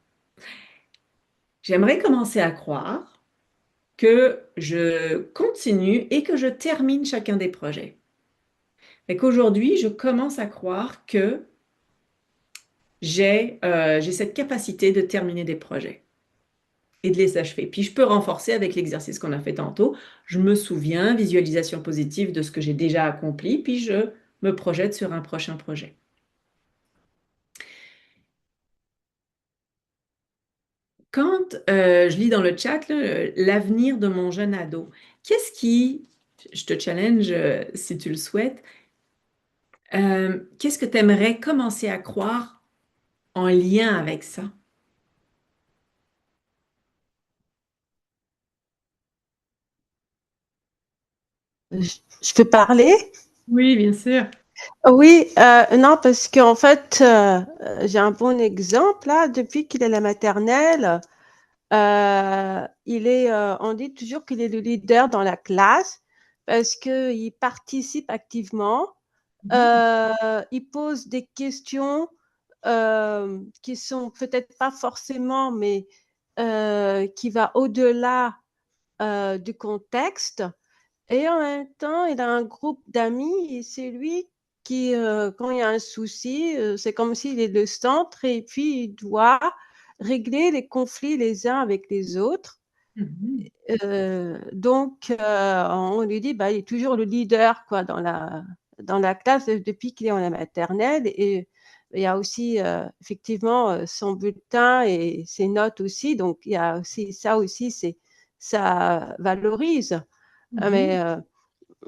J'aimerais commencer à croire que je continue et que je termine chacun des projets. Et qu'aujourd'hui, je commence à croire que j'ai cette capacité de terminer des projets et de les achever. Puis je peux renforcer avec l'exercice qu'on a fait tantôt. Je me souviens, visualisation positive de ce que j'ai déjà accompli, puis je me projette sur un prochain projet. Quand je lis dans le chat là, l'avenir de mon jeune ado, je te challenge si tu le souhaites, qu'est-ce que tu aimerais commencer à croire en lien avec ça? Je peux parler? Oui, bien sûr. Oui, non, parce qu'en fait, j'ai un bon exemple là. Depuis qu'il est à la maternelle, on dit toujours qu'il est le leader dans la classe parce qu'il participe activement. Il pose des questions qui sont peut-être pas forcément, mais qui va au-delà du contexte. Et en même temps, il a un groupe d'amis et c'est lui qui, quand il y a un souci, c'est comme s'il est le centre et puis il doit régler les conflits les uns avec les autres. Mhm. Donc, on lui dit, bah, il est toujours le leader quoi, dans la classe depuis qu'il est en la maternelle. Et il y a aussi effectivement son bulletin et ses notes aussi. Donc, il y a aussi, ça valorise. Mhm. Mais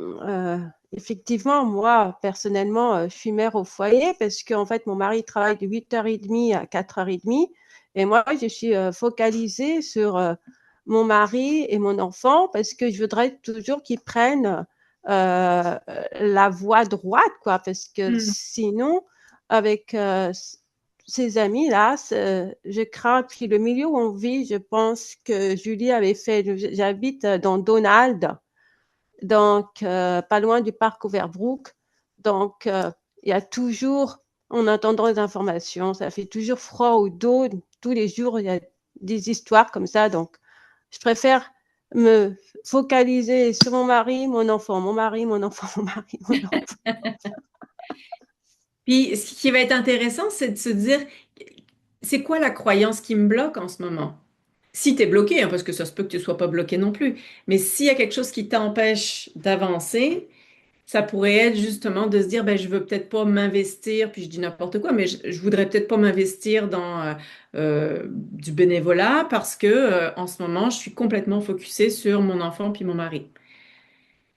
euh, effectivement, moi, personnellement, je suis mère au foyer parce qu'en fait, mon mari travaille de 8h30 à 4h30 Et moi, je suis focalisée sur mon mari et mon enfant parce que je voudrais toujours qu'ils prennent la voie droite, quoi. Parce que Hmm. sinon, avec ces amis-là, je crains. Puis le milieu où on vit, je pense que Julie avait fait. J'habite dans Donald, donc pas loin du parc Overbrook. Donc, il y a toujours, en attendant les informations, ça fait toujours froid au dos. Tous les jours, il y a des histoires comme ça. Donc, je préfère me focaliser sur mon mari, mon enfant, mon mari, mon enfant, mon mari, mon enfant. Puis, ce qui va être intéressant, c'est de se dire, c'est quoi la croyance qui me bloque en ce moment? Si tu es bloqué, hein, parce que ça se peut que tu ne sois pas bloqué non plus, mais s'il y a quelque chose qui t'empêche d'avancer, ça pourrait être justement de se dire, ben, je veux peut-être pas m'investir, puis je dis n'importe quoi, mais je voudrais peut-être pas m'investir dans du bénévolat parce que en ce moment, je suis complètement focusée sur mon enfant puis mon mari.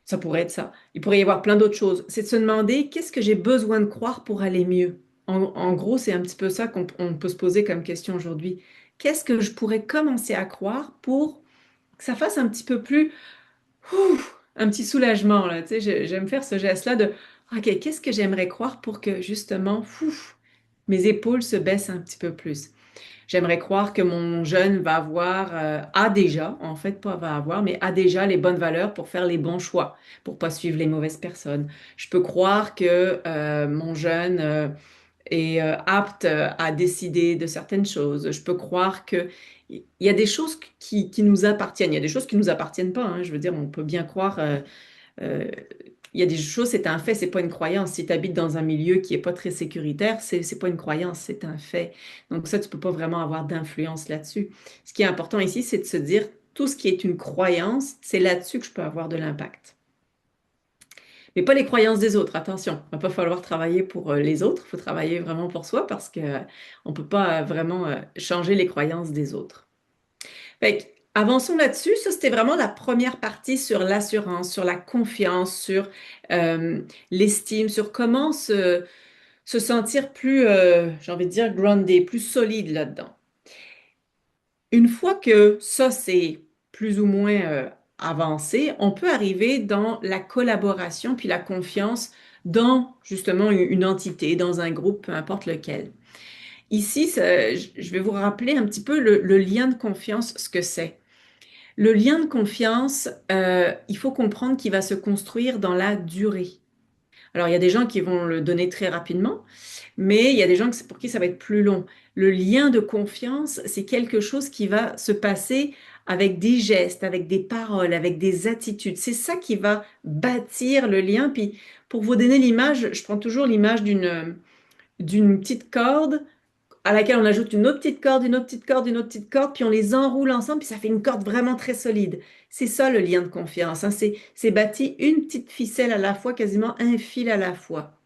Ça pourrait être ça. Il pourrait y avoir plein d'autres choses. C'est de se demander qu'est-ce que j'ai besoin de croire pour aller mieux. En gros, c'est un petit peu ça qu'on peut se poser comme question aujourd'hui. Qu'est-ce que je pourrais commencer à croire pour que ça fasse un petit peu plus, un petit soulagement, là. Tu sais, j'aime faire ce geste-là de, OK, qu'est-ce que j'aimerais croire pour que justement, mes épaules se baissent un petit peu plus. J'aimerais croire que mon jeune va avoir, a déjà, en fait, pas va avoir, mais a déjà les bonnes valeurs pour faire les bons choix, pour pas suivre les mauvaises personnes. Je peux croire que mon jeune est apte à décider de certaines choses. Je peux croire que il y a des choses qui nous appartiennent. Il y a des choses qui nous appartiennent pas, hein. Je veux dire, on peut bien croire. Euh, il y a des choses, c'est un fait, c'est pas une croyance. Si tu habites dans un milieu qui est pas très sécuritaire, c'est pas une croyance, c'est un fait. Donc ça, tu peux pas vraiment avoir d'influence là-dessus. Ce qui est important ici, c'est de se dire, tout ce qui est une croyance, c'est là-dessus que je peux avoir de l'impact. Mais pas les croyances des autres, attention. Il va pas falloir travailler pour les autres, il faut travailler vraiment pour soi parce que on peut pas vraiment changer les croyances des autres. Fait que, avançons là-dessus. Ça, c'était vraiment la première partie sur l'assurance, sur la confiance, sur l'estime, sur comment se sentir plus, j'ai envie de dire, grounded, plus solide là-dedans. Une fois que ça, c'est plus ou moins avancé, on peut arriver dans la collaboration puis la confiance dans justement une entité, dans un groupe, peu importe lequel. Ici, je vais vous rappeler un petit peu le lien de confiance, ce que c'est. Le lien de confiance, il faut comprendre qu'il va se construire dans la durée. Alors, il y a des gens qui vont le donner très rapidement, mais il y a des gens pour qui ça va être plus long. Le lien de confiance, c'est quelque chose qui va se passer avec des gestes, avec des paroles, avec des attitudes. C'est ça qui va bâtir le lien. Puis, pour vous donner l'image, je prends toujours l'image d'une petite corde à laquelle on ajoute une autre petite corde, une autre petite corde, une autre petite corde, puis on les enroule ensemble, puis ça fait une corde vraiment très solide. C'est ça le lien de confiance, hein. C'est bâti une petite ficelle à la fois, quasiment un fil à la fois.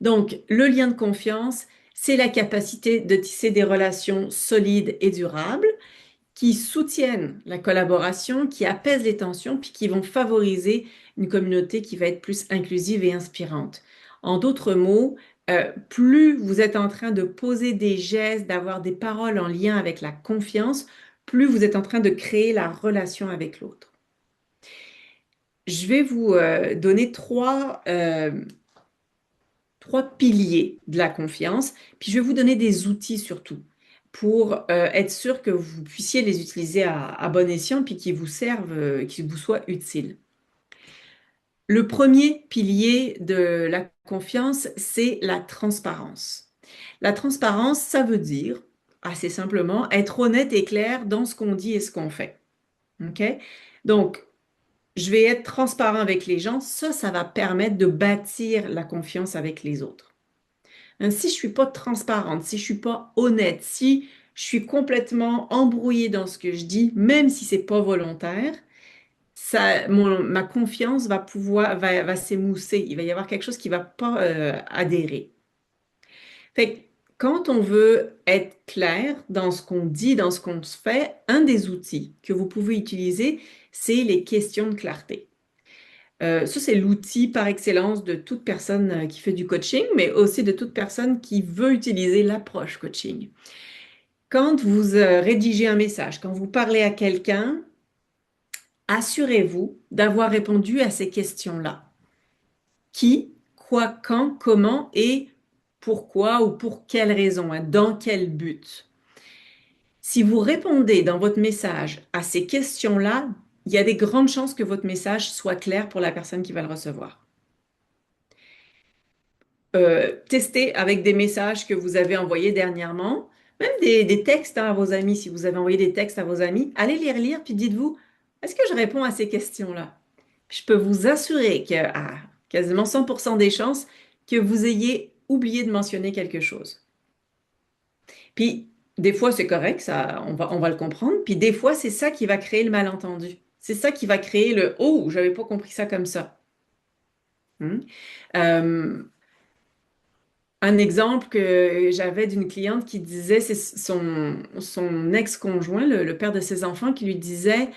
Donc, le lien de confiance, c'est la capacité de tisser des relations solides et durables qui soutiennent la collaboration, qui apaisent les tensions, puis qui vont favoriser une communauté qui va être plus inclusive et inspirante. En d'autres mots, plus vous êtes en train de poser des gestes, d'avoir des paroles en lien avec la confiance, plus vous êtes en train de créer la relation avec l'autre. Je vais vous donner trois piliers de la confiance, puis je vais vous donner des outils surtout pour être sûr que vous puissiez les utiliser à bon escient, puis qu'ils vous servent, qu'ils vous soient utiles. Le premier pilier de la confiance, c'est la transparence. La transparence, ça veut dire, assez simplement, être honnête et clair dans ce qu'on dit et ce qu'on fait. OK? Donc, je vais être transparent avec les gens. Ça va permettre de bâtir la confiance avec les autres. Hein, si je suis pas transparente, si je suis pas honnête, si je suis complètement embrouillée dans ce que je dis, même si c'est pas volontaire, ma confiance va s'émousser. Il va y avoir quelque chose qui va pas adhérer. Fait que quand on veut être clair dans ce qu'on dit, dans ce qu'on se fait, un des outils que vous pouvez utiliser, c'est les questions de clarté. Ça, c'est l'outil par excellence de toute personne qui fait du coaching, mais aussi de toute personne qui veut utiliser l'approche coaching. Quand vous rédigez un message, quand vous parlez à quelqu'un, assurez-vous d'avoir répondu à ces questions-là. Qui, quoi, quand, comment et pourquoi ou pour quelle raison, hein, dans quel but. Si vous répondez dans votre message à ces questions-là, il y a des grandes chances que votre message soit clair pour la personne qui va le recevoir. Testez avec des messages que vous avez envoyés dernièrement, même des textes à vos amis, si vous avez envoyé des textes à vos amis, allez les relire, puis dites-vous, est-ce que je réponds à ces questions-là? Je peux vous assurer qu'à quasiment 100% des chances que vous ayez oublié de mentionner quelque chose. Puis, des fois, c'est correct, ça, on va le comprendre, puis des fois, c'est ça qui va créer le malentendu. C'est ça qui va créer le «Oh, j'avais pas compris ça comme ça». Euh, Un exemple que j'avais d'une cliente qui disait, c'est son ex-conjoint, le père de ses enfants, qui lui disait,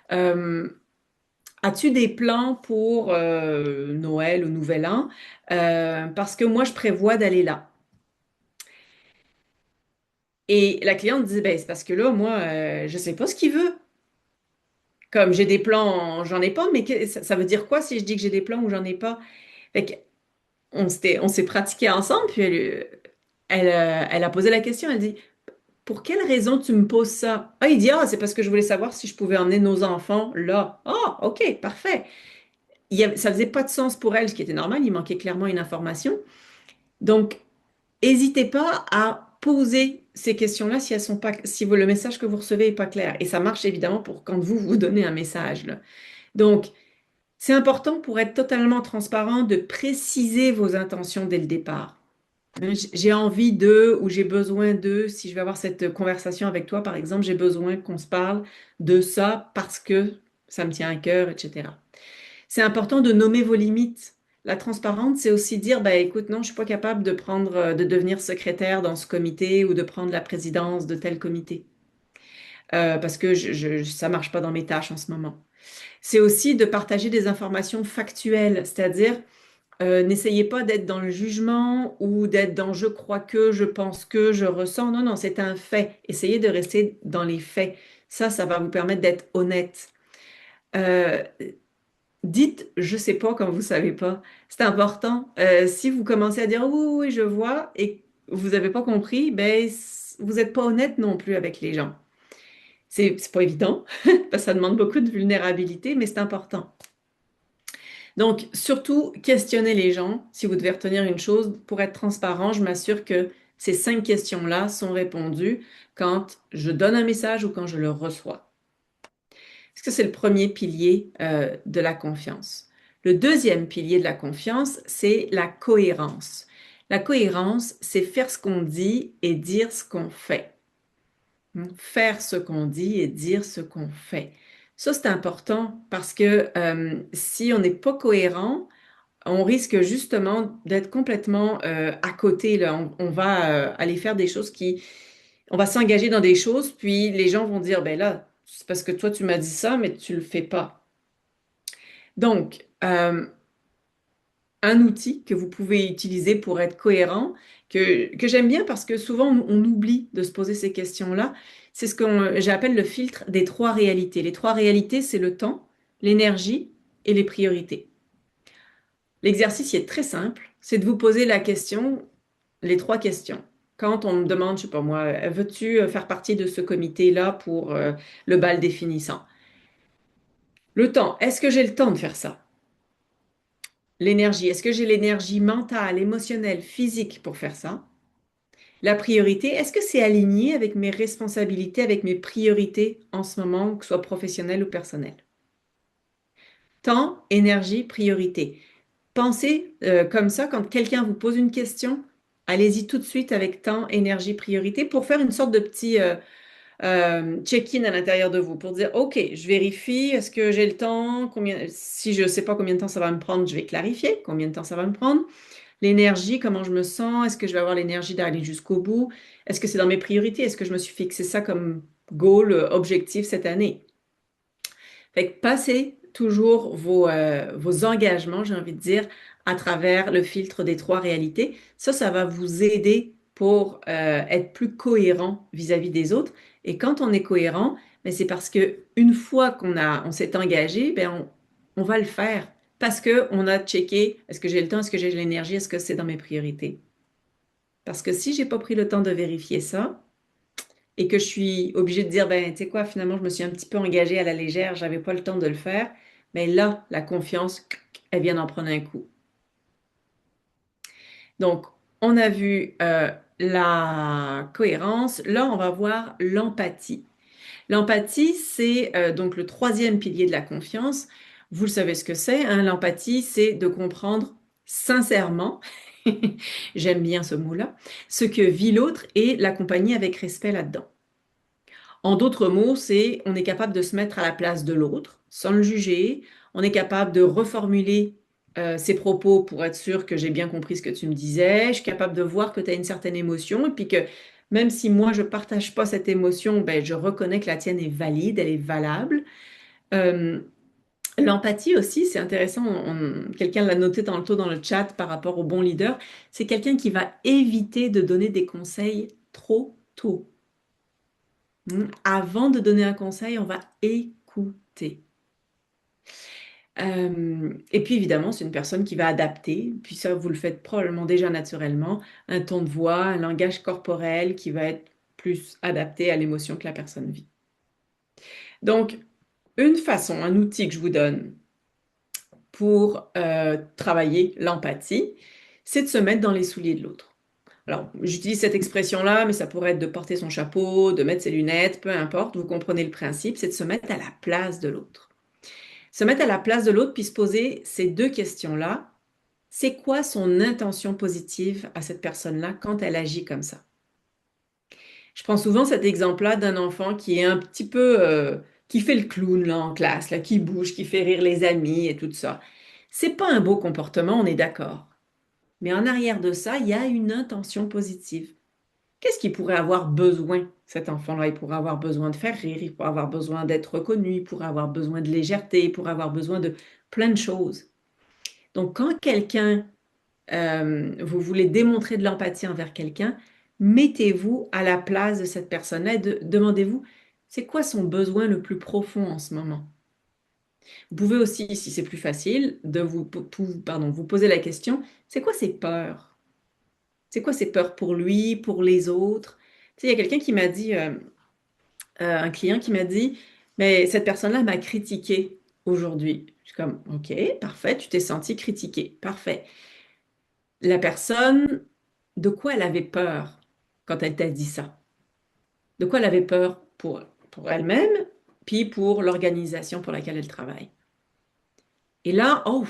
as-tu des plans pour Noël ou Nouvel An? Parce que moi, je prévois d'aller là. Et la cliente dit, ben, c'est parce que là, moi, je sais pas ce qu'il veut. Comme j'ai des plans, j'en ai pas, mais ça veut dire quoi si je dis que j'ai des plans ou j'en ai pas? Fait que on s'est pratiqué ensemble, puis elle a posé la question, elle dit, pour quelle raison tu me poses ça? Ah, il dit, ah, c'est parce que je voulais savoir si je pouvais emmener nos enfants là. Ah, ok, parfait. Ça faisait pas de sens pour elle, ce qui était normal, il manquait clairement une information. Donc, n'hésitez pas à poser ces questions-là si elles sont pas, si le message que vous recevez est pas clair. Et ça marche évidemment pour quand vous donnez un message, là. Donc, c'est important pour être totalement transparent de préciser vos intentions dès le départ. J'ai envie de ou j'ai besoin de, si je vais avoir cette conversation avec toi, par exemple, j'ai besoin qu'on se parle de ça parce que ça me tient à cœur, etc. C'est important de nommer vos limites. La transparence, c'est aussi dire, ben, écoute, non, je ne suis pas capable de prendre, de devenir secrétaire dans ce comité ou de prendre la présidence de tel comité. Parce que ça ne marche pas dans mes tâches en ce moment. C'est aussi de partager des informations factuelles, c'est-à-dire n'essayez pas d'être dans le jugement ou d'être dans je crois que, je pense que, je ressens. Non, non, c'est un fait. Essayez de rester dans les faits. Ça va vous permettre d'être honnête. Euh, Dites je sais pas quand vous savez pas. C'est important. Si vous commencez à dire oui, oui, oui, je vois et vous n'avez pas compris, ben vous n'êtes pas honnête non plus avec les gens. C'est pas évident parce que ça demande beaucoup de vulnérabilité, mais c'est important. Donc, surtout, questionnez les gens. Si vous devez retenir une chose, pour être transparent, je m'assure que ces 5 questions-là sont répondues quand je donne un message ou quand je le reçois. Parce que c'est le premier pilier de la confiance. Le deuxième pilier de la confiance, c'est la cohérence. La cohérence, c'est faire ce qu'on dit et dire ce qu'on fait. Faire ce qu'on dit et dire ce qu'on fait. Ça, c'est important parce que si on n'est pas cohérent, on risque justement d'être complètement à côté, là. On va aller faire des choses on va s'engager dans des choses, puis les gens vont dire, ben là, c'est parce que toi, tu m'as dit ça, mais tu le fais pas. Donc, un outil que vous pouvez utiliser pour être cohérent, que j'aime bien parce que souvent on oublie de se poser ces questions-là, c'est ce que j'appelle le filtre des 3 réalités. Les 3 réalités, c'est le temps, l'énergie et les priorités. L'exercice est très simple, c'est de vous poser la question, les 3 questions. Quand on me demande, je sais pas moi, veux-tu faire partie de ce comité-là pour le bal définissant? Le temps, est-ce que j'ai le temps de faire ça? L'énergie, est-ce que j'ai l'énergie mentale, émotionnelle, physique pour faire ça? La priorité, est-ce que c'est aligné avec mes responsabilités, avec mes priorités en ce moment, que ce soit professionnel ou personnel? Temps, énergie, priorité. Pensez comme ça, quand quelqu'un vous pose une question, allez-y tout de suite avec temps, énergie, priorité pour faire une sorte de petit check-in à l'intérieur de vous, pour dire, OK, je vérifie, est-ce que j'ai le temps? Si je ne sais pas combien de temps ça va me prendre, je vais clarifier combien de temps ça va me prendre. L'énergie, comment je me sens? Est-ce que je vais avoir l'énergie d'aller jusqu'au bout? Est-ce que c'est dans mes priorités? Est-ce que je me suis fixé ça comme goal, objectif cette année? Fait que passez toujours vos engagements, j'ai envie de dire, à travers le filtre des 3 réalités. Ça va vous aider pour être plus cohérent vis-à-vis des autres. Et quand on est cohérent, ben, c'est parce que une fois on s'est engagé, ben, on va le faire. Parce qu'on a checké, est-ce que j'ai le temps, est-ce que j'ai l'énergie, est-ce que c'est dans mes priorités? Parce que si j'ai pas pris le temps de vérifier ça, et que je suis obligée de dire, ben, tu sais quoi, finalement, je me suis un petit peu engagée à la légère, j'avais pas le temps de le faire, mais là, la confiance, elle vient d'en prendre un coup. Donc, on a vu la cohérence. Là, on va voir l'empathie. L'empathie, c'est donc le troisième pilier de la confiance. Vous le savez ce que c'est, hein, l'empathie, c'est de comprendre sincèrement, j'aime bien ce mot-là, ce que vit l'autre et l'accompagner avec respect là-dedans. En d'autres mots, c'est on est capable de se mettre à la place de l'autre sans le juger. On est capable de reformuler ses propos pour être sûr que j'ai bien compris ce que tu me disais. Je suis capable de voir que tu as une certaine émotion et puis que même si moi je ne partage pas cette émotion, ben, je reconnais que la tienne est valide, elle est valable. Euh, L'empathie aussi, c'est intéressant. Quelqu'un l'a noté tantôt dans le chat par rapport au bon leader. C'est quelqu'un qui va éviter de donner des conseils trop tôt. Avant de donner un conseil, on va écouter. Et puis évidemment, c'est une personne qui va adapter, puis ça, vous le faites probablement déjà naturellement, un ton de voix, un langage corporel qui va être plus adapté à l'émotion que la personne vit. Donc, une façon, un outil que je vous donne pour travailler l'empathie, c'est de se mettre dans les souliers de l'autre. Alors, j'utilise cette expression-là, mais ça pourrait être de porter son chapeau, de mettre ses lunettes, peu importe, vous comprenez le principe, c'est de se mettre à la place de l'autre. Se mettre à la place de l'autre, puis se poser ces deux questions-là. C'est quoi son intention positive à cette personne-là quand elle agit comme ça? Je prends souvent cet exemple-là d'un enfant qui est un petit peu, qui fait le clown là, en classe, là, qui bouge, qui fait rire les amis et tout ça. C'est pas un beau comportement, on est d'accord. Mais en arrière de ça, il y a une intention positive. Qu'est-ce qu'il pourrait avoir besoin, cet enfant-là? Il pourrait avoir besoin de faire rire, il pourrait avoir besoin d'être reconnu, il pourrait avoir besoin de légèreté, il pourrait avoir besoin de plein de choses. Donc, quand vous voulez démontrer de l'empathie envers quelqu'un, mettez-vous à la place de cette personne-là et demandez-vous, c'est quoi son besoin le plus profond en ce moment? Vous pouvez aussi, si c'est plus facile, de vous poser la question, c'est quoi ses peurs? C'est quoi ses peurs pour lui, pour les autres? Tu sais, il y a quelqu'un qui m'a dit, un client qui m'a dit, mais cette personne-là m'a critiqué aujourd'hui. Je suis comme, OK, parfait, tu t'es senti critiqué, parfait. La personne, de quoi elle avait peur quand elle t'a dit ça? De quoi elle avait peur pour elle-même, puis pour l'organisation pour laquelle elle travaille? Et là, oh,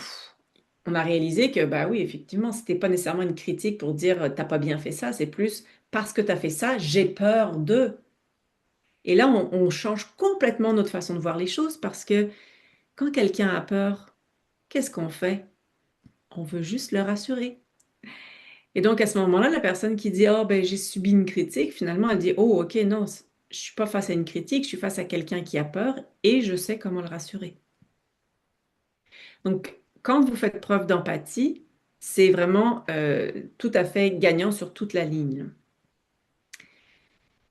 on a réalisé que, bah oui, effectivement, c'était pas nécessairement une critique pour dire, t'as pas bien fait ça, c'est plus parce que t'as fait ça, j'ai peur de. Et là, on change complètement notre façon de voir les choses parce que quand quelqu'un a peur, qu'est-ce qu'on fait? On veut juste le rassurer. Et donc, à ce moment-là, la personne qui dit, oh, ben, j'ai subi une critique, finalement, elle dit, oh, OK, non, je suis pas face à une critique, je suis face à quelqu'un qui a peur et je sais comment le rassurer. Donc, quand vous faites preuve d'empathie, c'est vraiment tout à fait gagnant sur toute la ligne.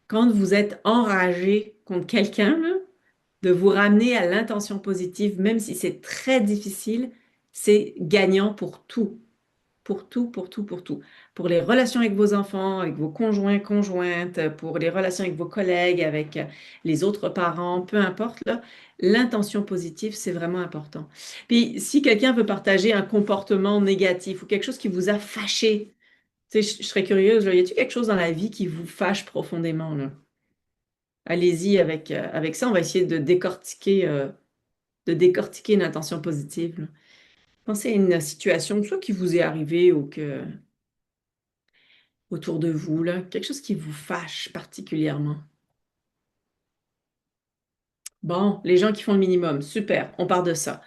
Quand vous êtes enragé contre quelqu'un, là, de vous ramener à l'intention positive, même si c'est très difficile, c'est gagnant pour tout. Pour tout, pour tout, pour tout. Pour les relations avec vos enfants, avec vos conjoints, conjointes, pour les relations avec vos collègues, avec les autres parents, peu importe, là, l'intention positive, c'est vraiment important. Puis, si quelqu'un veut partager un comportement négatif ou quelque chose qui vous a fâché, tu sais, je serais curieuse, là, y a-t-il quelque chose dans la vie qui vous fâche profondément, là? Allez-y avec ça, on va essayer de décortiquer une intention positive, là. Pensez à une situation, soit qui vous est arrivée ou que autour de vous, là, quelque chose qui vous fâche particulièrement. Bon, les gens qui font le minimum, super, on part de ça.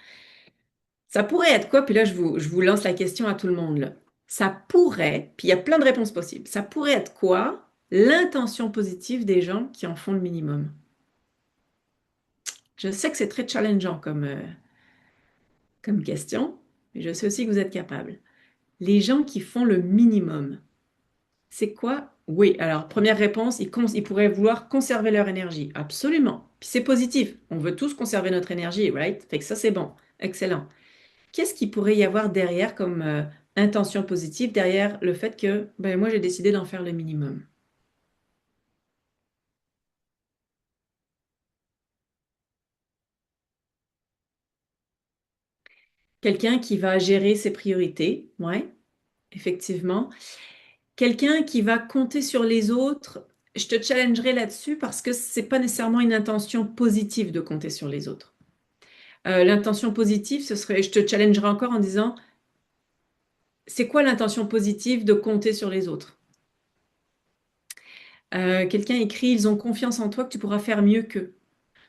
Ça pourrait être quoi? Puis là, je vous lance la question à tout le monde, là. Ça pourrait, puis il y a plein de réponses possibles, ça pourrait être quoi l'intention positive des gens qui en font le minimum? Je sais que c'est très challengeant comme question, mais je sais aussi que vous êtes capable. Les gens qui font le minimum, c'est quoi Oui, alors première réponse, ils pourraient vouloir conserver leur énergie. Absolument. Puis c'est positif. On veut tous conserver notre énergie, right? Fait que ça, c'est bon. Excellent. Qu'est-ce qu'il pourrait y avoir derrière comme intention positive, derrière le fait que ben, moi, j'ai décidé d'en faire le minimum? Quelqu'un qui va gérer ses priorités, ouais, effectivement. Quelqu'un qui va compter sur les autres, je te challengerai là-dessus parce que c'est pas nécessairement une intention positive de compter sur les autres. L'intention positive, ce serait, je te challengerai encore en disant, c'est quoi l'intention positive de compter sur les autres? Quelqu'un écrit, ils ont confiance en toi que tu pourras faire mieux qu'eux.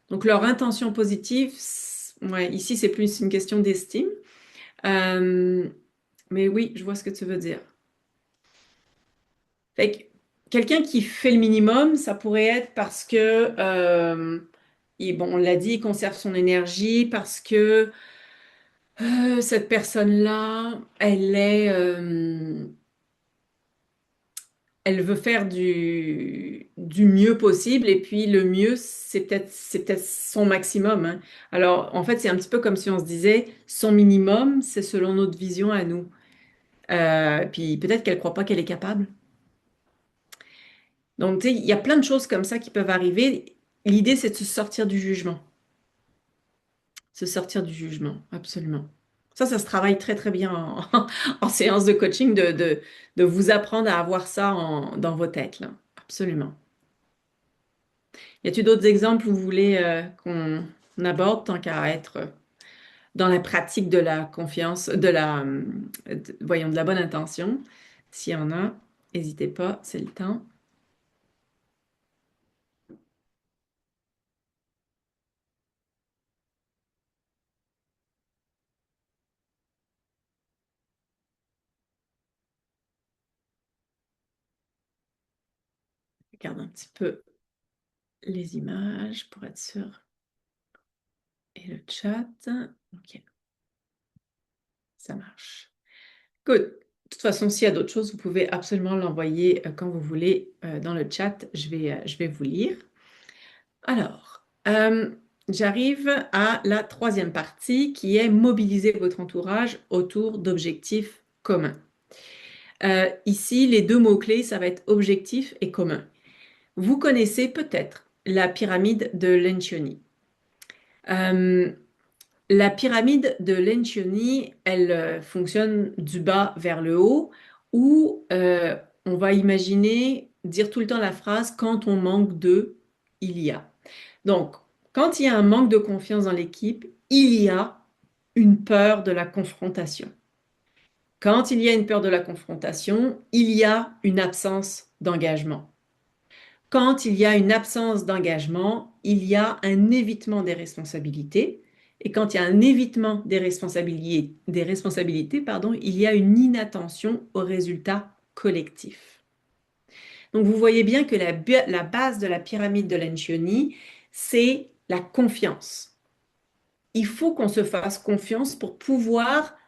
Donc leur intention positive, ouais, ici c'est plus une question d'estime. Euh, mais oui, je vois ce que tu veux dire. Fait que quelqu'un qui fait le minimum, ça pourrait être parce que, bon, on l'a dit, il conserve son énergie, parce que cette personne-là, elle veut faire du mieux possible, et puis le mieux, c'est peut-être son maximum, hein. Alors, en fait, c'est un petit peu comme si on se disait, son minimum, c'est selon notre vision à nous. Puis peut-être qu'elle croit pas qu'elle est capable. Donc, tu sais, il y a plein de choses comme ça qui peuvent arriver. L'idée, c'est de se sortir du jugement. Se sortir du jugement, absolument. Ça se travaille très, très bien en séance de coaching, de vous apprendre à avoir ça dans vos têtes, là. Absolument. Y a-t-il d'autres exemples où vous voulez qu'on aborde tant qu'à être dans la pratique de la confiance, voyons, de la bonne intention? S'il y en a, n'hésitez pas, c'est le temps. Regarde un petit peu les images pour être sûr. Et le chat. OK, ça marche. Good. De toute façon, s'il y a d'autres choses, vous pouvez absolument l'envoyer quand vous voulez dans le chat. Je vais vous lire. Alors, j'arrive à la troisième partie qui est mobiliser votre entourage autour d'objectifs communs. Ici, les deux mots-clés, ça va être objectif et commun. Vous connaissez peut-être la pyramide de Lencioni. La pyramide de Lencioni, elle fonctionne du bas vers le haut, où on va imaginer dire tout le temps la phrase quand on manque de, il y a. Donc, quand il y a un manque de confiance dans l'équipe, il y a une peur de la confrontation. Quand il y a une peur de la confrontation, il y a une absence d'engagement. Quand il y a une absence d'engagement, il y a un évitement des responsabilités. Et quand il y a un évitement des responsabilités, pardon, il y a une inattention aux résultats collectifs. Donc vous voyez bien que la base de la pyramide de Lencioni, c'est la confiance. Il faut qu'on se fasse confiance pour pouvoir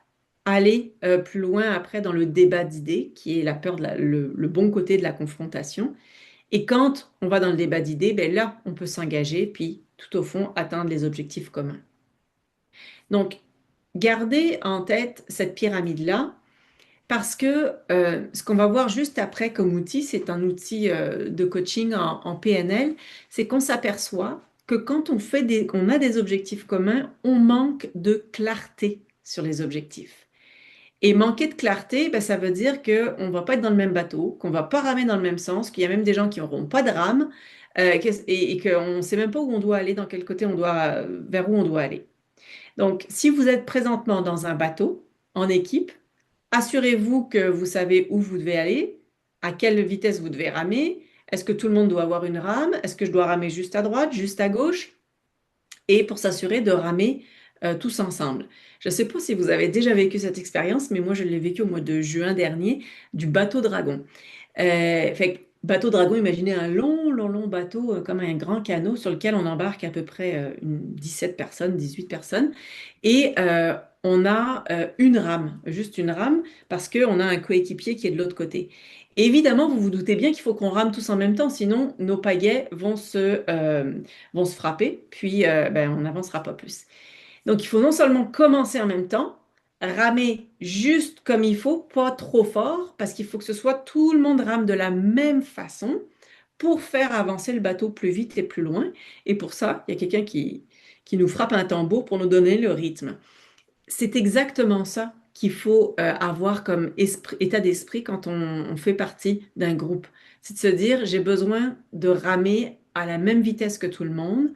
aller plus loin après dans le débat d'idées, qui est la peur le bon côté de la confrontation. Et quand on va dans le débat d'idées, ben là, on peut s'engager, puis tout au fond, atteindre les objectifs communs. Donc, gardez en tête cette pyramide-là, parce que ce qu'on va voir juste après comme outil, c'est un outil de coaching en PNL, c'est qu'on s'aperçoit que quand on a des objectifs communs, on manque de clarté sur les objectifs. Et manquer de clarté, ben, ça veut dire qu'on ne va pas être dans le même bateau, qu'on ne va pas ramer dans le même sens, qu'il y a même des gens qui n'auront pas de rame, et qu'on ne sait même pas où on doit aller, dans quel côté vers où on doit aller. Donc, si vous êtes présentement dans un bateau, en équipe, assurez-vous que vous savez où vous devez aller, à quelle vitesse vous devez ramer. Est-ce que tout le monde doit avoir une rame? Est-ce que je dois ramer juste à droite, juste à gauche? Et pour s'assurer de ramer tous ensemble. Je ne sais pas si vous avez déjà vécu cette expérience, mais moi je l'ai vécu au mois de juin dernier du bateau dragon. Bateau dragon, imaginez un long, long, long bateau comme un grand canot sur lequel on embarque à peu près 17 personnes, 18 personnes. Et on a une rame, juste une rame, parce qu'on a un coéquipier qui est de l'autre côté. Évidemment, vous vous doutez bien qu'il faut qu'on rame tous en même temps, sinon nos pagaies vont se frapper, puis ben, on n'avancera pas plus. Donc, il faut non seulement commencer en même temps, ramer juste comme il faut, pas trop fort, parce qu'il faut que ce soit tout le monde rame de la même façon pour faire avancer le bateau plus vite et plus loin. Et pour ça, il y a quelqu'un qui nous frappe un tambour pour nous donner le rythme. C'est exactement ça qu'il faut avoir comme état d'esprit quand on fait partie d'un groupe. C'est de se dire, j'ai besoin de ramer à la même vitesse que tout le monde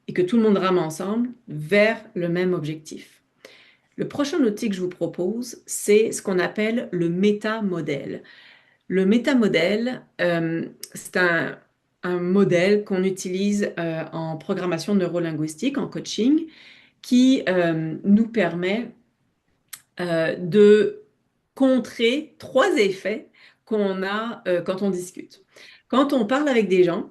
et que tout le monde rame ensemble vers le même objectif. Le prochain outil que je vous propose, c'est ce qu'on appelle le métamodèle. Le métamodèle, c'est un modèle qu'on utilise en programmation neurolinguistique, en coaching, qui nous permet de contrer trois effets qu'on a quand on discute. Quand on parle avec des gens,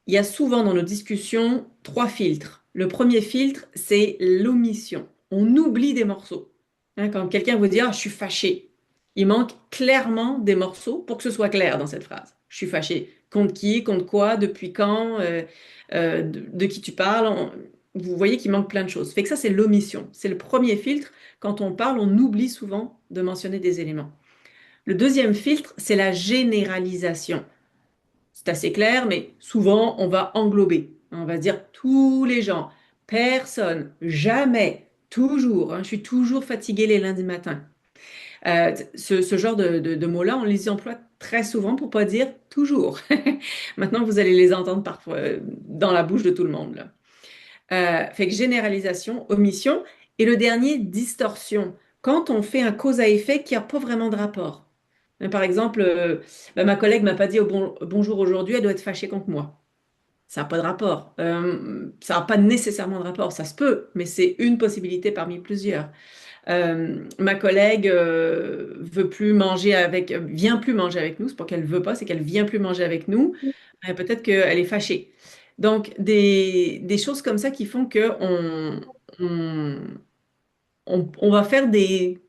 il y a souvent dans nos discussions trois filtres. Le premier filtre, c'est l'omission. On oublie des morceaux. Hein, quand quelqu'un vous dit « Ah, je suis fâché », il manque clairement des morceaux pour que ce soit clair dans cette phrase. Je suis fâché. Contre qui, contre quoi, depuis quand, de qui tu parles. Vous voyez qu'il manque plein de choses. Fait que ça, c'est l'omission. C'est le premier filtre. Quand on parle, on oublie souvent de mentionner des éléments. Le deuxième filtre, c'est la généralisation. C'est assez clair, mais souvent, on va englober. On va dire tous les gens, personne, jamais, toujours. Hein, je suis toujours fatiguée les lundis matins. Ce genre de mots-là, on les emploie très souvent pour pas dire toujours. Maintenant, vous allez les entendre parfois dans la bouche de tout le monde, là. Fait que généralisation, omission. Et le dernier, distorsion. Quand on fait un cause à effet qui n'a pas vraiment de rapport. Par exemple, ben, ma collègue m'a pas dit bonjour aujourd'hui, elle doit être fâchée contre moi. Ça n'a pas de rapport. Ça n'a pas nécessairement de rapport. Ça se peut, mais c'est une possibilité parmi plusieurs. Ma collègue vient plus manger avec nous. C'est pas qu'elle veut pas, c'est qu'elle vient plus manger avec nous. Peut-être qu'elle est fâchée. Donc, des choses comme ça qui font que on, on va faire j'ai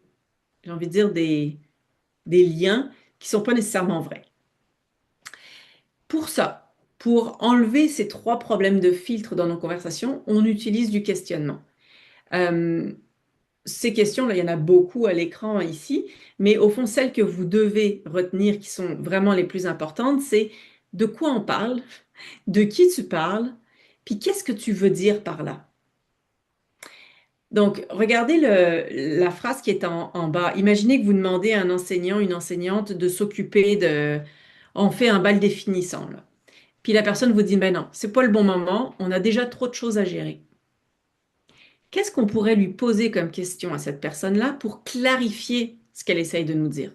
envie de dire, des liens qui sont pas nécessairement vrais. Pour ça, pour enlever ces trois problèmes de filtre dans nos conversations, on utilise du questionnement. Ces questions-là, il y en a beaucoup à l'écran ici, mais au fond, celles que vous devez retenir qui sont vraiment les plus importantes, c'est de quoi on parle, de qui tu parles, puis qu'est-ce que tu veux dire par là. Donc, regardez la phrase qui est en bas. Imaginez que vous demandez à un enseignant, une enseignante de s'occuper de... On fait un bal définissant, là. Puis la personne vous dit, ben non, c'est pas le bon moment, on a déjà trop de choses à gérer. Qu'est-ce qu'on pourrait lui poser comme question à cette personne-là pour clarifier ce qu'elle essaye de nous dire?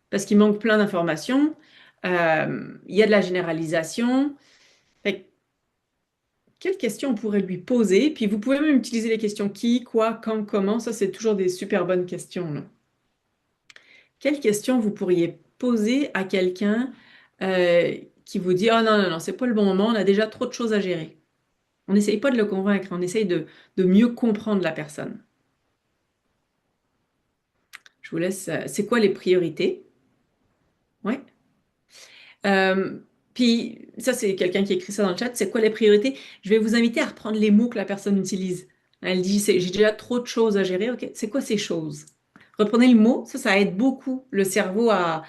Parce qu'il manque plein d'informations, il y a de la généralisation. Fait que, quelle question on pourrait lui poser? Puis vous pouvez même utiliser les questions qui, quoi, quand, comment. Ça, c'est toujours des super bonnes questions, là. Quelle question vous pourriez poser à quelqu'un qui vous dit, ah non, non, non, c'est pas le bon moment, on a déjà trop de choses à gérer. On n'essaye pas de le convaincre, on essaye de mieux comprendre la personne. Je vous laisse. C'est quoi les priorités? Ouais. Puis, ça, c'est quelqu'un qui écrit ça dans le chat. C'est quoi les priorités? Je vais vous inviter à reprendre les mots que la personne utilise. Elle dit, j'ai déjà trop de choses à gérer. OK, c'est quoi ces choses? Reprenez le mot. Ça aide beaucoup le cerveau à...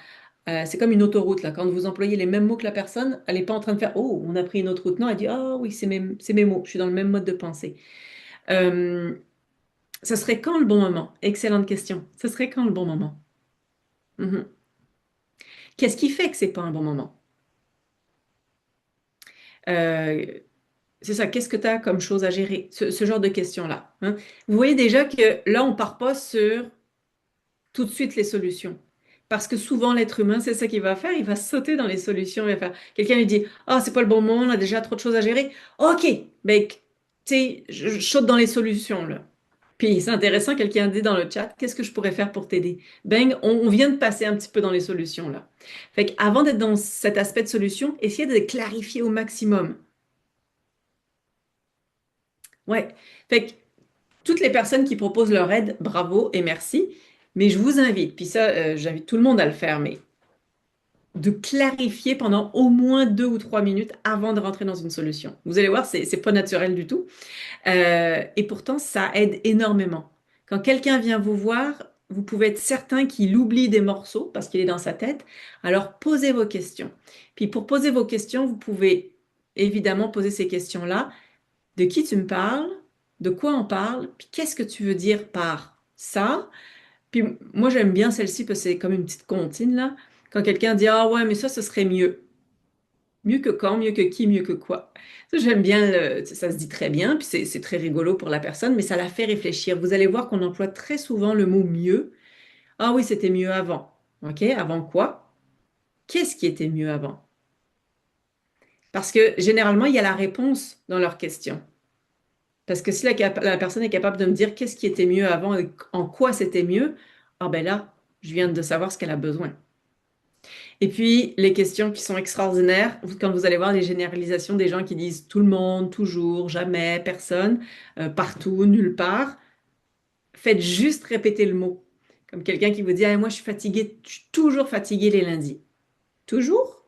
c'est comme une autoroute, là. Quand vous employez les mêmes mots que la personne, elle n'est pas en train de faire, oh, on a pris une autre route. Non, elle dit, oh oui, c'est mes mots. Je suis dans le même mode de pensée. Ce serait quand le bon moment? Excellente question. Ce serait quand le bon moment? Mhm. Qu'est-ce qui fait que c'est pas un bon moment? Euh, c'est ça, qu'est-ce que tu as comme chose à gérer? Ce genre de questions-là. Hein? Vous voyez déjà que là, on part pas sur tout de suite les solutions. Parce que souvent, l'être humain, c'est ça qu'il va faire. Il va sauter dans les solutions. Il va faire... Quelqu'un lui dit, ah, c'est pas le bon moment, on a déjà trop de choses à gérer. OK, ben, tu sais, je saute dans les solutions, là. Puis c'est intéressant, quelqu'un dit dans le chat, qu'est-ce que je pourrais faire pour t'aider? Ben, on vient de passer un petit peu dans les solutions, là. Fait qu'avant d'être dans cet aspect de solution, essayez de clarifier au maximum. Ouais. Fait que Toutes les personnes qui proposent leur aide, bravo et merci. Mais je vous invite, puis ça, j'invite tout le monde à le faire, mais de clarifier pendant au moins 2 ou 3 minutes avant de rentrer dans une solution. Vous allez voir, c'est pas naturel du tout. Et pourtant, ça aide énormément. Quand quelqu'un vient vous voir, vous pouvez être certain qu'il oublie des morceaux parce qu'il est dans sa tête. Alors, posez vos questions. Puis pour poser vos questions, vous pouvez évidemment poser ces questions-là. De qui tu me parles? De quoi on parle? Puis qu'est-ce que tu veux dire par ça? Puis moi, j'aime bien celle-ci parce que c'est comme une petite comptine, là. Quand quelqu'un dit, ah ouais, mais ça, ce serait mieux. Mieux que quand, mieux que qui, mieux que quoi. Ça, j'aime bien, ça se dit très bien, puis c'est très rigolo pour la personne, mais ça la fait réfléchir. Vous allez voir qu'on emploie très souvent le mot mieux. Ah oui, c'était mieux avant. OK, avant quoi? Qu'est-ce qui était mieux avant? Parce que généralement, il y a la réponse dans leur question. Parce que si la personne est capable de me dire qu'est-ce qui était mieux avant et en quoi c'était mieux, ah ben là, je viens de savoir ce qu'elle a besoin. Et puis, les questions qui sont extraordinaires, quand vous allez voir les généralisations des gens qui disent tout le monde, toujours, jamais, personne, partout, nulle part, faites juste répéter le mot. Comme quelqu'un qui vous dit, ah, moi je suis fatigué, je suis toujours fatigué les lundis. Toujours?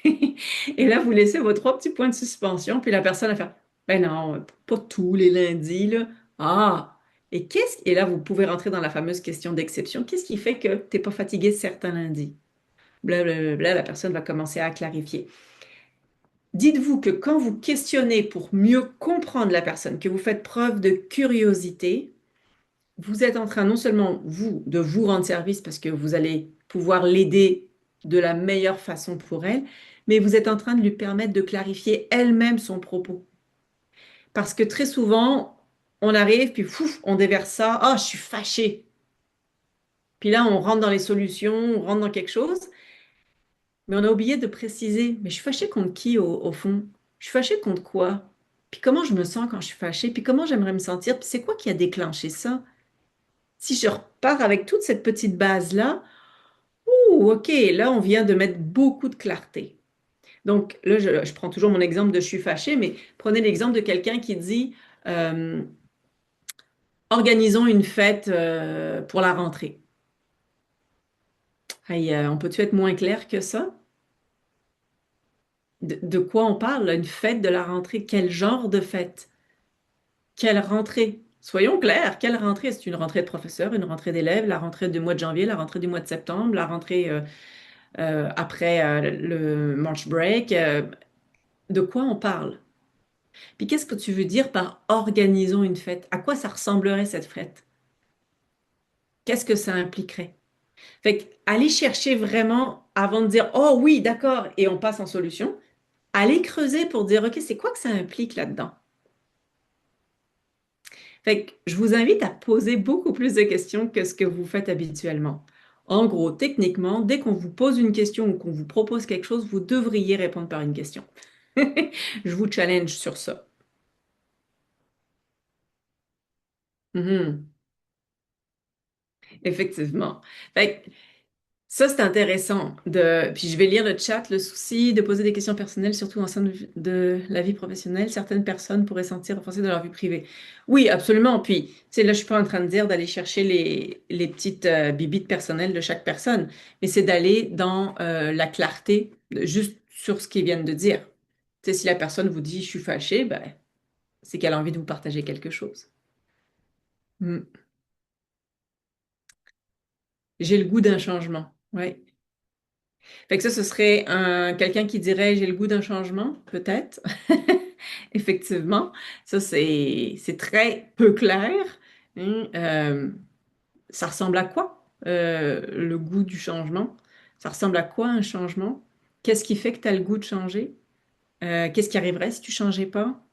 Et là, vous laissez vos 3 petits points de suspension, puis la personne va faire, ben non, pas tous les lundis, là. Ah! Et là, vous pouvez rentrer dans la fameuse question d'exception. Qu'est-ce qui fait que tu n'es pas fatigué certains lundis? Blablabla, la personne va commencer à clarifier. Dites-vous que quand vous questionnez pour mieux comprendre la personne, que vous faites preuve de curiosité, vous êtes en train non seulement, vous, de vous rendre service parce que vous allez pouvoir l'aider de la meilleure façon pour elle, mais vous êtes en train de lui permettre de clarifier elle-même son propos. Parce que très souvent, on arrive, puis fouf, on déverse ça. Ah, je suis fâchée. Puis là, on rentre dans les solutions, on rentre dans quelque chose. Mais on a oublié de préciser, mais je suis fâchée contre qui au fond? Je suis fâchée contre quoi? Puis comment je me sens quand je suis fâchée? Puis comment j'aimerais me sentir? Puis c'est quoi qui a déclenché ça? Si je repars avec toute cette petite base-là, ouh, OK, là, on vient de mettre beaucoup de clarté. Donc là, je prends toujours mon exemple de je suis fâchée, mais prenez l'exemple de quelqu'un qui dit euh, organisons une fête pour la rentrée. Hey, on peut-tu être moins clair que ça? De quoi on parle, là? Une fête de la rentrée? Quel genre de fête? Quelle rentrée? Soyons clairs, quelle rentrée? C'est une rentrée de professeur, une rentrée d'élèves, la rentrée du mois de janvier, la rentrée du mois de septembre, la rentrée après le March break. De quoi on parle? Puis qu'est-ce que tu veux dire par organisons une fête? À quoi ça ressemblerait cette fête? Qu'est-ce que ça impliquerait? Fait que aller chercher vraiment avant de dire oh oui, d'accord, et on passe en solution, aller creuser pour dire OK, c'est quoi que ça implique là-dedans? Fait que je vous invite à poser beaucoup plus de questions que ce que vous faites habituellement. En gros, techniquement, dès qu'on vous pose une question ou qu'on vous propose quelque chose, vous devriez répondre par une question. Je vous challenge sur ça. Mhm. Effectivement. Fait que ça, c'est intéressant. Puis je vais lire le chat. Le souci de poser des questions personnelles, surtout en sein de la vie professionnelle, certaines personnes pourraient sentir offensées dans leur vie privée. Oui, absolument. Puis, tu sais, là, je suis pas en train de dire d'aller chercher les petites bibites personnelles de chaque personne, mais c'est d'aller dans la clarté, juste sur ce qu'ils viennent de dire. Tu sais, si la personne vous dit, je suis fâchée, ben, c'est qu'elle a envie de vous partager quelque chose. Hmm. J'ai le goût d'un changement. Ouais. Fait que ça, ce serait quelqu'un qui dirait j'ai le goût d'un changement, peut-être. Effectivement, ça c'est très peu clair. Hein. Ça ressemble à quoi le goût du changement? Ça ressemble à quoi un changement? Qu'est-ce qui fait que tu as le goût de changer? Qu'est-ce qui arriverait si tu changeais pas?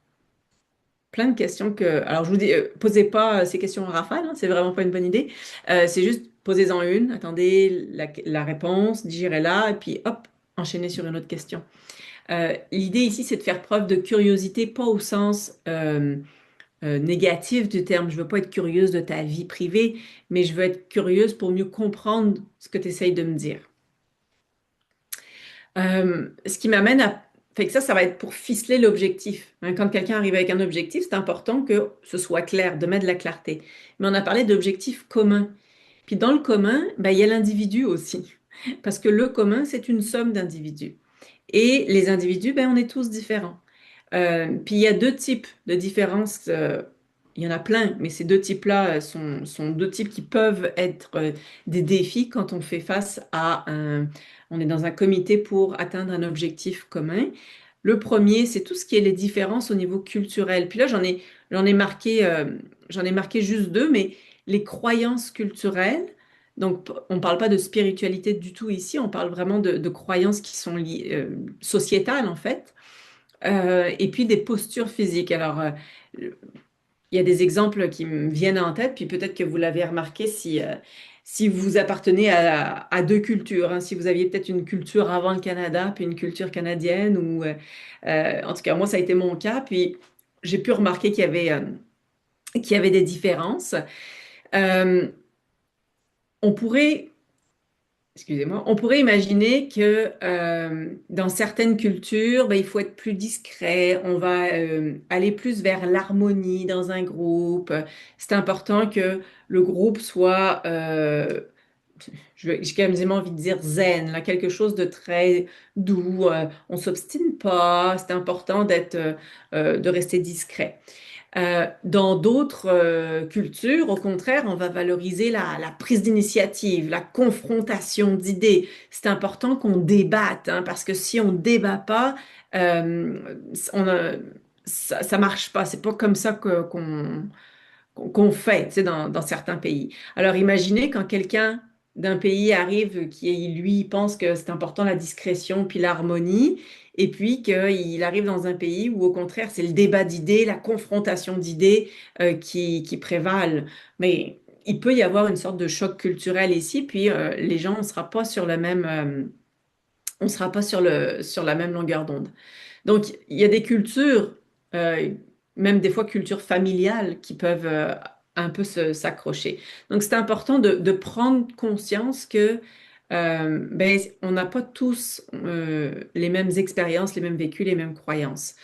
Plein de questions que. Alors, je vous dis, posez pas ces questions en rafale, hein, c'est vraiment pas une bonne idée. C'est juste posez-en une, attendez la réponse, digérez-la, et puis hop, enchaînez sur une autre question. L'idée ici, c'est de faire preuve de curiosité, pas au sens négatif du terme. Je veux pas être curieuse de ta vie privée, mais je veux être curieuse pour mieux comprendre ce que tu essayes de me dire. Ce qui m'amène à fait que ça va être pour ficeler l'objectif. Hein. Quand quelqu'un arrive avec un objectif, c'est important que ce soit clair, de mettre de la clarté. Mais on a parlé d'objectifs communs. Puis dans le commun, ben, il y a l'individu aussi. Parce que le commun, c'est une somme d'individus. Et les individus, ben, on est tous différents. Puis il y a deux types de différences. Il y en a plein, mais ces deux types-là sont deux types qui peuvent être des défis quand on fait face à on est dans un comité pour atteindre un objectif commun. Le premier, c'est tout ce qui est les différences au niveau culturel. Puis là, j'en ai marqué juste deux, mais les croyances culturelles. Donc, on ne parle pas de spiritualité du tout ici, on parle vraiment de croyances qui sont liées, sociétales en fait. Et puis des postures physiques. Alors, il y a des exemples qui me viennent en tête, puis peut-être que vous l'avez remarqué si vous appartenez à deux cultures, hein. Si vous aviez peut-être une culture avant le Canada, puis une culture canadienne, ou en tout cas, moi, ça a été mon cas, puis j'ai pu remarquer qu'il y avait des différences. Euh, on pourrait Excusez-moi, on pourrait imaginer que dans certaines cultures, ben, il faut être plus discret, on va aller plus vers l'harmonie dans un groupe. C'est important que le groupe soit, j'ai quasiment envie de dire zen, là, quelque chose de très doux. On s'obstine pas, c'est important de rester discret. Dans d'autres cultures, au contraire, on va valoriser la prise d'initiative, la confrontation d'idées. C'est important qu'on débatte, hein, parce que si on débat pas, euh, on a- ça marche pas. C'est pas comme ça qu'on fait, tu sais, dans certains pays. Alors imaginez quand quelqu'un d'un pays arrive qui, lui, pense que c'est important la discrétion puis l'harmonie, et puis qu'il arrive dans un pays où, au contraire, c'est le débat d'idées, la confrontation d'idées qui prévalent. Mais il peut y avoir une sorte de choc culturel ici, puis les gens, on ne sera pas sur on sera pas sur la même longueur d'onde. Donc, il y a des cultures, euh, même des fois cultures familiales, qui peuvent un peu s'accrocher. Donc, c'est important de prendre conscience que ben, on n'a pas tous les mêmes expériences, les mêmes vécus, les mêmes croyances.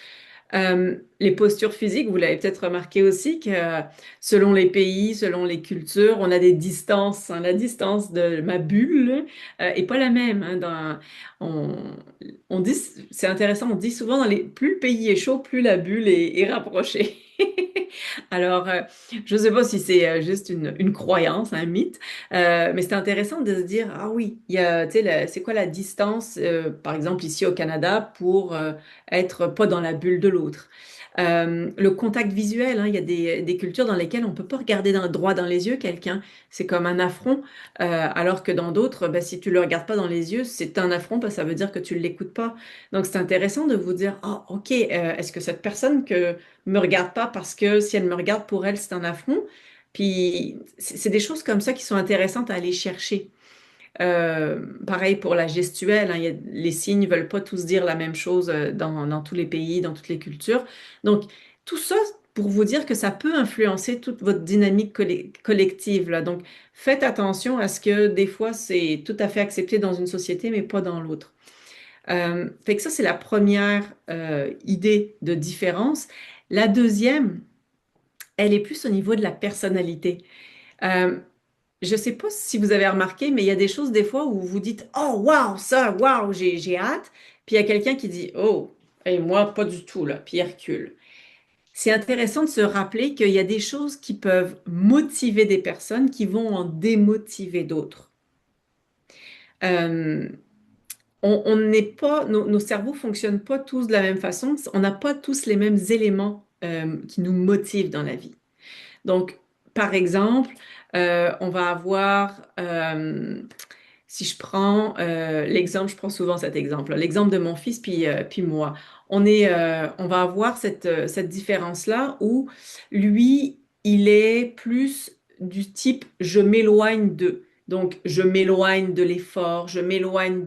Les postures physiques, vous l'avez peut-être remarqué aussi que selon les pays, selon les cultures, on a des distances, hein. La distance de ma bulle est pas la même, hein. On, on dit, c'est intéressant, on dit souvent plus le pays est chaud, plus la bulle est rapprochée. Alors, je ne sais pas si c'est juste une croyance, un mythe, mais c'est intéressant de se dire, ah oui, il y a, tu sais, c'est quoi la distance, par exemple ici au Canada, pour être pas dans la bulle de l'autre. Le contact visuel, hein, il y a des cultures dans lesquelles on peut pas regarder droit dans les yeux quelqu'un. C'est comme un affront, alors que dans d'autres, ben, si tu le regardes pas dans les yeux, c'est un affront parce que ça veut dire que tu l'écoutes pas. Donc c'est intéressant de vous dire, ah ok, est-ce que cette personne que me regarde pas parce que si elle me regarde pour elle, c'est un affront. Puis c'est des choses comme ça qui sont intéressantes à aller chercher. Pareil pour la gestuelle, hein, les signes ne veulent pas tous dire la même chose dans tous les pays, dans toutes les cultures. Donc, tout ça pour vous dire que ça peut influencer toute votre dynamique collective, là. Donc, faites attention à ce que des fois, c'est tout à fait accepté dans une société, mais pas dans l'autre. Fait que ça, c'est la première idée de différence. La deuxième, elle est plus au niveau de la personnalité. Euh, je sais pas si vous avez remarqué, mais il y a des choses des fois où vous dites, oh, waouh, ça, waouh, j'ai hâte. Puis il y a quelqu'un qui dit, oh, et moi, pas du tout, là, puis il recule. C'est intéressant de se rappeler qu'il y a des choses qui peuvent motiver des personnes qui vont en démotiver d'autres. Euh, on n'est pas, nos cerveaux fonctionnent pas tous de la même façon. On n'a pas tous les mêmes éléments qui nous motivent dans la vie. Donc, par exemple, on va avoir, si je prends l'exemple, je prends souvent cet exemple, l'exemple de mon fils puis moi. On va avoir cette différence-là où lui, il est plus du type je m'éloigne de. Donc, je m'éloigne de l'effort, je m'éloigne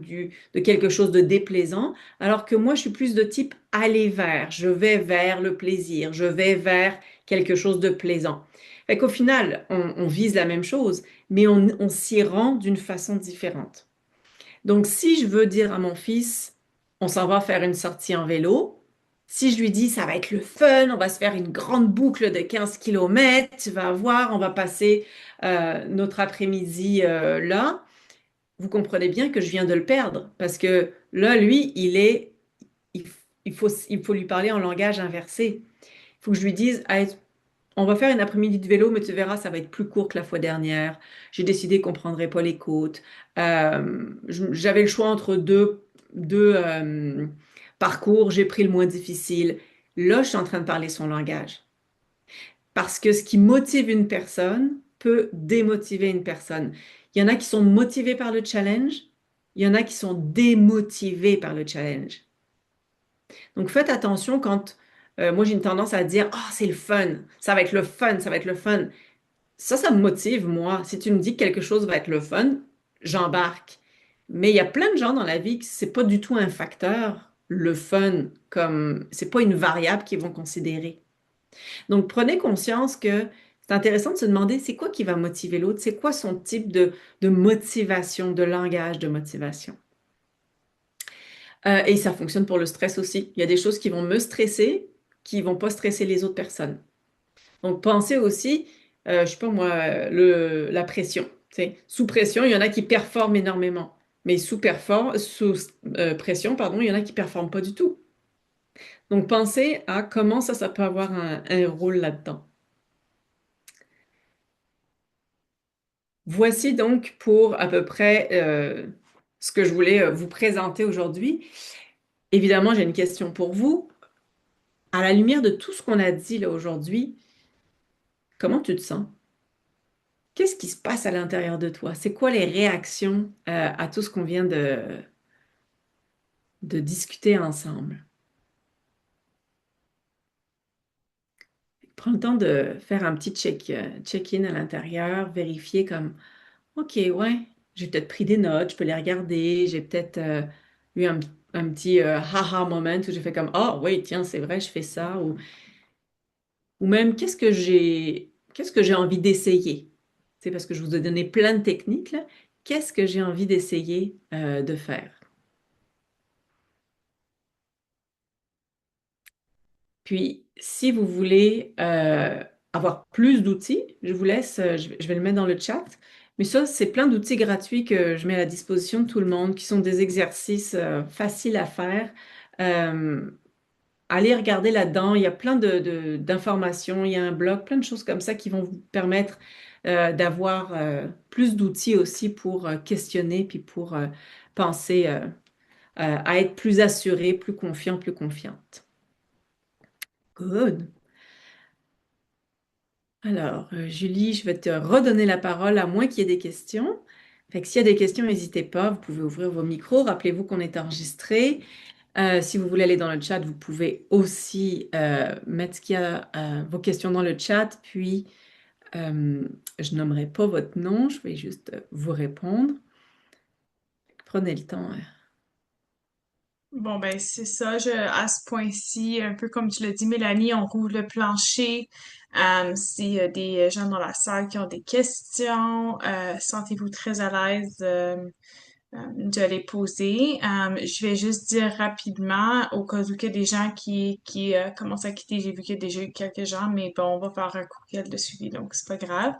de quelque chose de déplaisant, alors que moi, je suis plus de type aller vers, je vais vers le plaisir, je vais vers quelque chose de plaisant. Fait qu'au final, on vise la même chose, mais on s'y rend d'une façon différente. Donc, si je veux dire à mon fils, on s'en va faire une sortie en vélo. Si je lui dis, ça va être le fun, on va se faire une grande boucle de 15 kilomètres, tu vas voir, on va passer notre après-midi là, vous comprenez bien que je viens de le perdre. Parce que là, lui, il, il faut lui parler en langage inversé. Il faut que je lui dise, Hey, on va faire une après-midi de vélo, mais tu verras, ça va être plus court que la fois dernière. J'ai décidé qu'on ne prendrait pas les côtes. J'avais le choix entre deux parcours. J'ai pris le moins difficile. Là, je suis en train de parler son langage. Parce que ce qui motive une personne peut démotiver une personne. Il y en a qui sont motivés par le challenge. Il y en a qui sont démotivés par le challenge. Donc, faites attention quand moi j'ai une tendance à dire, ah, c'est le fun, ça va être le fun, ça va être le fun. Ça me motive, moi. Si tu me dis que quelque chose va être le fun, j'embarque. Mais il y a plein de gens dans la vie que c'est pas du tout un facteur, le fun, comme c'est pas une variable qu'ils vont considérer. Donc, prenez conscience que c'est intéressant de se demander c'est quoi qui va motiver l'autre, c'est quoi son type de motivation, de langage de motivation. Et ça fonctionne pour le stress aussi. Il y a des choses qui vont me stresser, qui vont pas stresser les autres personnes. Donc, pensez aussi, je sais pas moi, la pression. Tu sais. Sous pression, il y en a qui performent énormément. Mais sous pression, pardon, il y en a qui performent pas du tout. Donc, pensez à comment ça peut avoir un rôle là-dedans. Voici donc pour à peu près ce que je voulais vous présenter aujourd'hui. Évidemment, j'ai une question pour vous. À la lumière de tout ce qu'on a dit là aujourd'hui, comment tu te sens? Qu'est-ce qui se passe à l'intérieur de toi? C'est quoi les réactions à tout ce qu'on vient de discuter ensemble? Prends le temps de faire un petit check-in à l'intérieur, vérifier comme, OK, ouais, j'ai peut-être pris des notes, je peux les regarder, j'ai peut-être eu un petit haha moment où j'ai fait comme, ah oui, tiens, c'est vrai, je fais ça, ou même qu'est-ce que j'ai envie d'essayer? C'est parce que je vous ai donné plein de techniques, là. Qu'est-ce que j'ai envie d'essayer de faire? Puis, si vous voulez avoir plus d'outils, je vous laisse, je vais le mettre dans le chat. Mais ça, c'est plein d'outils gratuits que je mets à la disposition de tout le monde, qui sont des exercices faciles à faire. Euh, Allez regarder là-dedans, il y a plein d'informations, il y a un blog, plein de choses comme ça qui vont vous permettre d'avoir plus d'outils aussi pour questionner, puis pour penser à être plus assuré, plus confiant, plus confiante. Good. Alors, Julie, je vais te redonner la parole à moins qu'il y ait des questions. Fait que s'il y a des questions, n'hésitez pas, vous pouvez ouvrir vos micros. Rappelez-vous qu'on est enregistré. Si vous voulez aller dans le chat, vous pouvez aussi mettre ce qu'il y a, vos questions dans le chat, puis je nommerai pas votre nom, je vais juste vous répondre. Prenez le temps. Bon, ben, c'est ça. À ce point-ci, un peu comme tu l'as dit, Mélanie, on rouvre le plancher. S'il y a des gens dans la salle qui ont des questions, sentez-vous très à l'aise de les poser. Je vais juste dire rapidement, au cas où il y a des gens qui commencent à quitter, j'ai vu qu'il y a déjà eu quelques gens, mais bon, on va faire un courriel de suivi, donc c'est pas grave.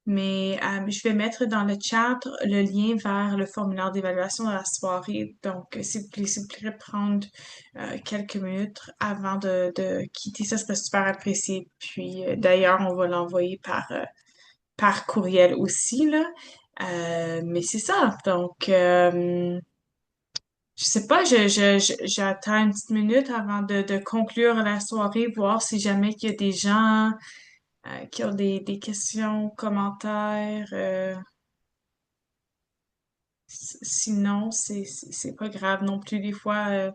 Mais je vais mettre dans le chat le lien vers le formulaire d'évaluation de la soirée. Donc, s'il vous plaît, prendre quelques minutes avant de quitter, ça serait super apprécié. Puis, d'ailleurs, on va l'envoyer par courriel aussi, là. Mais c'est ça. Donc, je sais pas, j'attends une petite minute avant de conclure la soirée, voir si jamais il y a des gens qui ont des questions, commentaires. Sinon, c'est pas grave non plus. Des fois,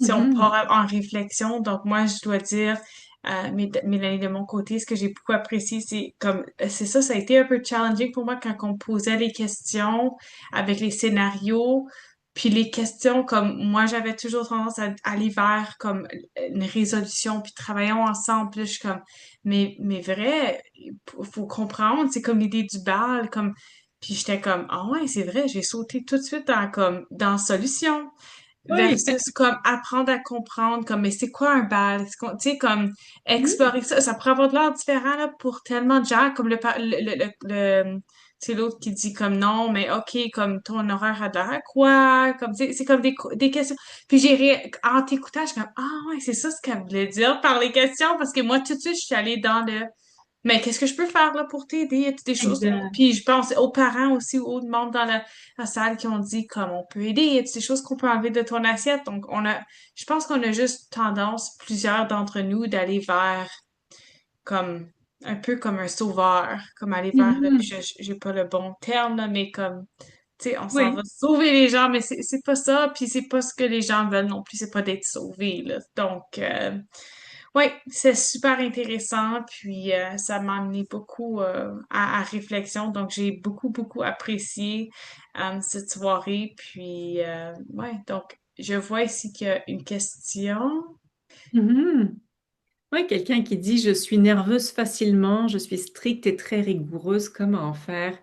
si on Mhm. part en réflexion, donc moi, je dois dire, Mélanie, de mon côté, ce que j'ai beaucoup apprécié, c'est comme, c'est ça, ça a été un peu challenging pour moi quand on me posait les questions avec les scénarios. Puis les questions, comme moi, j'avais toujours tendance à aller vers comme une résolution, puis travaillons ensemble. Puis là, je suis comme, mais vrai, faut comprendre, c'est comme l'idée du bal, comme puis j'étais comme, ah ouais, c'est vrai, j'ai sauté tout de suite dans, comme, dans solution. Oui. versus comme apprendre à comprendre comme mais c'est quoi un bal? Tu sais comme Mhm. explorer ça, ça pourrait avoir de l'air différent là pour tellement de gens comme c'est l'autre qui dit comme non mais ok comme ton horaire a de l'air à quoi? Comme tu sais, c'est comme des questions. Puis en t'écoutant, je suis comme ah ouais, c'est ça ce qu'elle voulait dire par les questions parce que moi tout de suite je suis allée dans le mais qu'est-ce que je peux faire là pour t'aider? Y a-t-il des choses? Exact. Puis je pense aux parents aussi, aux monde dans la salle qui ont dit comme on peut aider, y a-t-il des choses qu'on peut enlever de ton assiette? Donc je pense qu'on a juste tendance, plusieurs d'entre nous, d'aller vers comme un peu comme un sauveur, comme aller vers Mhm. j'ai pas le bon terme là, mais comme tu sais, on s'en va Oui. sauver les gens, mais c'est pas ça, puis c'est pas ce que les gens veulent non plus, c'est pas d'être sauvés là. Donc oui, c'est super intéressant, puis ça m'a amené beaucoup à réflexion, donc j'ai beaucoup apprécié cette soirée, puis ouais, donc je vois ici qu'il y a une question. Mhm. Oui, quelqu'un qui dit, je suis nerveuse facilement, je suis stricte et très rigoureuse, comment faire?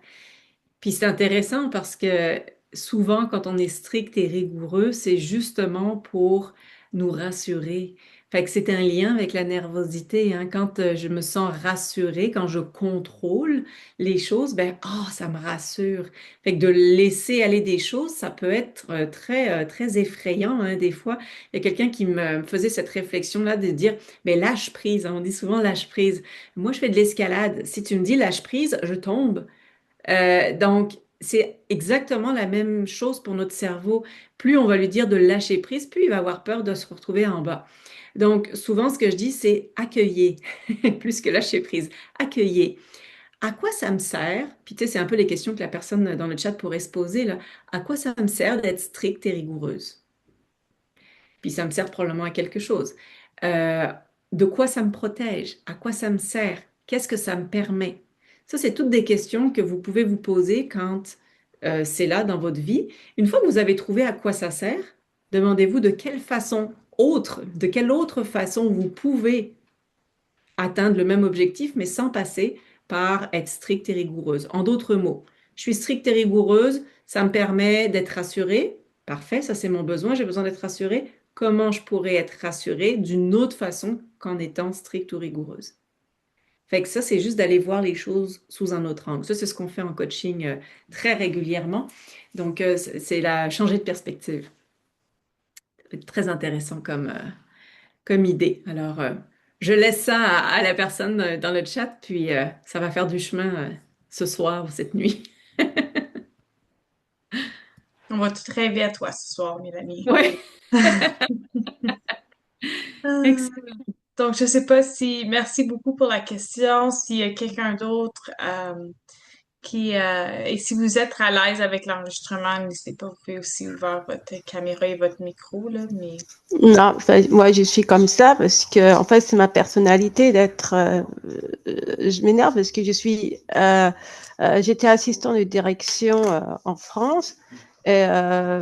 Puis c'est intéressant parce que souvent, quand on est strict et rigoureux, c'est justement pour nous rassurer. Fait que c'est un lien avec la nervosité, hein. Quand je me sens rassurée, quand je contrôle les choses, ben, oh, ça me rassure. Fait que de laisser aller des choses, ça peut être très effrayant, hein, des fois. Il y a quelqu'un qui me faisait cette réflexion-là de dire, mais lâche prise, hein. On dit souvent lâche prise. Moi, je fais de l'escalade. Si tu me dis lâche prise, je tombe. Donc, c'est exactement la même chose pour notre cerveau. Plus on va lui dire de lâcher prise, plus il va avoir peur de se retrouver en bas. Donc, souvent, ce que je dis, c'est accueillir, plus que lâcher prise. Accueillir. À quoi ça me sert? Puis, tu sais, c'est un peu les questions que la personne dans le chat pourrait se poser, là. À quoi ça me sert d'être stricte et rigoureuse? Puis ça me sert probablement à quelque chose. Euh, de quoi ça me protège? À quoi ça me sert? Qu'est-ce que ça me permet? Ça, c'est toutes des questions que vous pouvez vous poser quand c'est là dans votre vie. Une fois que vous avez trouvé à quoi ça sert, demandez-vous de quelle façon autre, de quelle autre façon vous pouvez atteindre le même objectif, mais sans passer par être stricte et rigoureuse. En d'autres mots, je suis stricte et rigoureuse, ça me permet d'être rassurée. Parfait, ça c'est mon besoin, j'ai besoin d'être rassurée. Comment je pourrais être rassurée d'une autre façon qu'en étant stricte ou rigoureuse? Fait que ça, c'est juste d'aller voir les choses sous un autre angle. Ça, c'est ce qu'on fait en coaching très régulièrement. Donc, c'est la changer de perspective. Ça peut être très intéressant comme idée. Alors, je laisse ça à la personne dans le chat, puis ça va faire du chemin ce soir ou cette nuit. On va tout rêver à toi ce soir, Mélanie. Ouais, Euh, excellent. donc, je sais pas si, merci beaucoup pour la question. S'il y a quelqu'un d'autre et si vous êtes à l'aise avec l'enregistrement, n'hésitez pas, vous pouvez aussi ouvrir votre caméra et votre micro, là, mais Non, enfin, moi je suis comme ça parce que en fait c'est ma personnalité d'être. Je m'énerve parce que j'étais assistant de direction en France et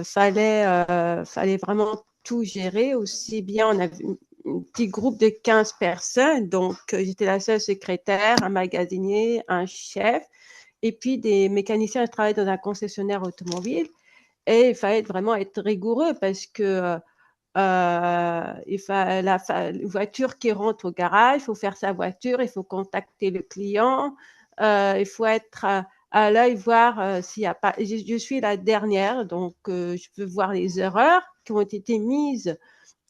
fallait vraiment tout gérer aussi bien. On avait un petit groupe de 15 personnes, donc j'étais la seule secrétaire, un magasinier, un chef et puis des mécaniciens. Je travaillais dans un concessionnaire automobile et il fallait vraiment être rigoureux parce que il faut la voiture qui rentre au garage, il faut faire sa voiture, il faut contacter le client, il faut être à l'œil, voir s'il n'y a pas. Je suis la dernière, donc je peux voir les erreurs qui ont été mises,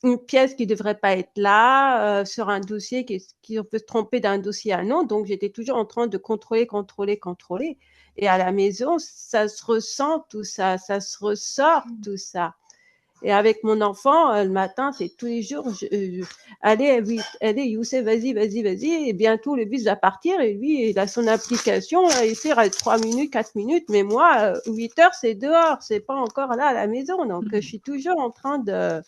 une pièce qui ne devrait pas être là, sur un dossier qui on peut se tromper d'un dossier à un autre. Donc j'étais toujours en train de contrôler. Et à la maison, ça se ressent tout ça, ça se ressort tout ça. Et avec mon enfant, le matin, c'est tous les jours, allez, oui, allez, Youssef, vas-y. Et bientôt, le bus va partir et lui, il a son application, il sert à 3 minutes, 4 minutes. Mais moi, 8 heures, c'est dehors, c'est pas encore là à la maison. Donc, je suis toujours en train de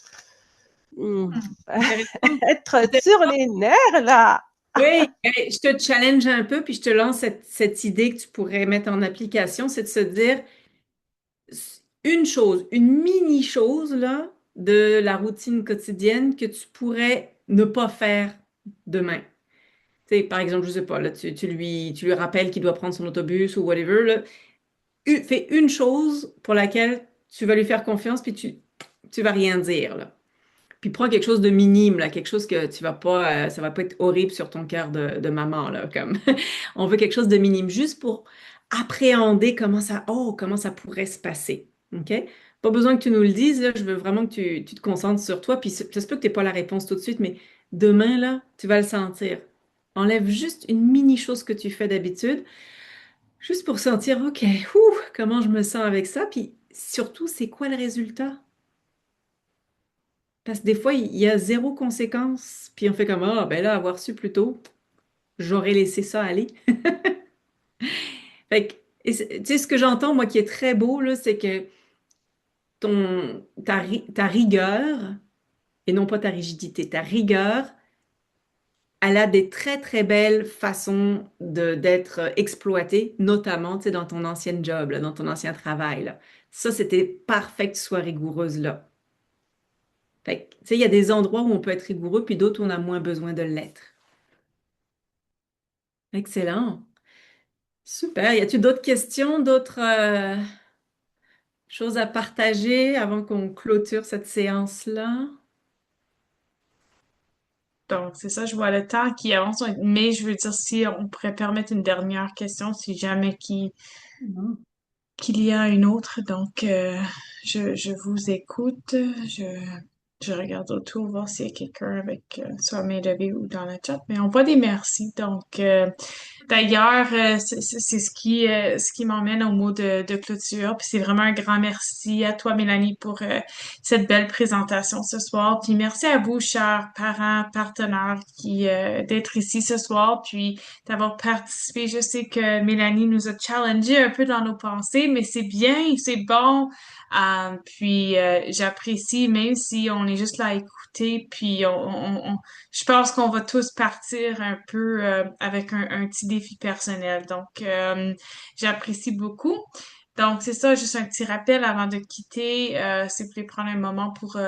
Intéressant. être sur Intéressant. les nerfs, là. Oui, je te challenge un peu, puis je te lance cette idée que tu pourrais mettre en application, c'est de se dire une chose, une mini-chose là, de la routine quotidienne que tu pourrais ne pas faire demain. Tu sais, par exemple, je sais pas, là, tu lui rappelles qu'il doit prendre son autobus ou whatever, là. Fais une chose pour laquelle tu vas lui faire confiance, puis tu vas rien dire, là. Puis prends quelque chose de minime, là, quelque chose que tu vas pas, ça va pas être horrible sur ton cœur de maman, là, comme on veut quelque chose de minime, juste pour appréhender comment ça pourrait se passer, OK? Pas besoin que tu nous le dises, là, je veux vraiment que tu te concentres sur toi, puis ça se peut que tu n'aies pas la réponse tout de suite, mais demain, là, tu vas le sentir. Enlève juste une mini chose que tu fais d'habitude, juste pour sentir, OK, comment je me sens avec ça, puis surtout, c'est quoi le résultat? Parce que des fois, il y a zéro conséquence, puis on fait comme, ah, ben là, avoir su plus tôt, j'aurais laissé ça aller. Fait que, tu sais, ce que j'entends, moi, qui est très beau, là, c'est que ta rigueur, et non pas ta rigidité, ta rigueur, elle a des très, très belles façons d'être exploitée, notamment, tu sais, dans ton ancien job, là, dans ton ancien travail, là. Ça, c'était parfait que tu sois rigoureuse là. Fait que, tu sais, il y a des endroits où on peut être rigoureux, puis d'autres où on a moins besoin de l'être. Excellent. Super. Y a-t-il d'autres questions, d'autres choses à partager avant qu'on clôture cette séance-là? Donc, c'est ça, je vois le temps qui avance, mais je veux dire, si on pourrait permettre une dernière question, si jamais Non. qu'il y a une autre. Donc, je vous écoute. Je regarde autour, voir s'il y a quelqu'un avec soit main levée ou dans le chat, mais on voit des merci. Donc, d'ailleurs, c'est ce qui m'emmène au mot de clôture. Puis c'est vraiment un grand merci à toi, Mélanie, pour cette belle présentation ce soir. Puis merci à vous, chers parents, partenaires, d'être ici ce soir, puis d'avoir participé. Je sais que Mélanie nous a challengé un peu dans nos pensées, mais c'est bien, c'est bon. J'apprécie, même si on est juste là à écouter, puis je pense qu'on va tous partir un peu avec un petit défi personnel. Donc, j'apprécie beaucoup. Donc, c'est ça, juste un petit rappel avant de quitter. Si vous voulez prendre un moment pour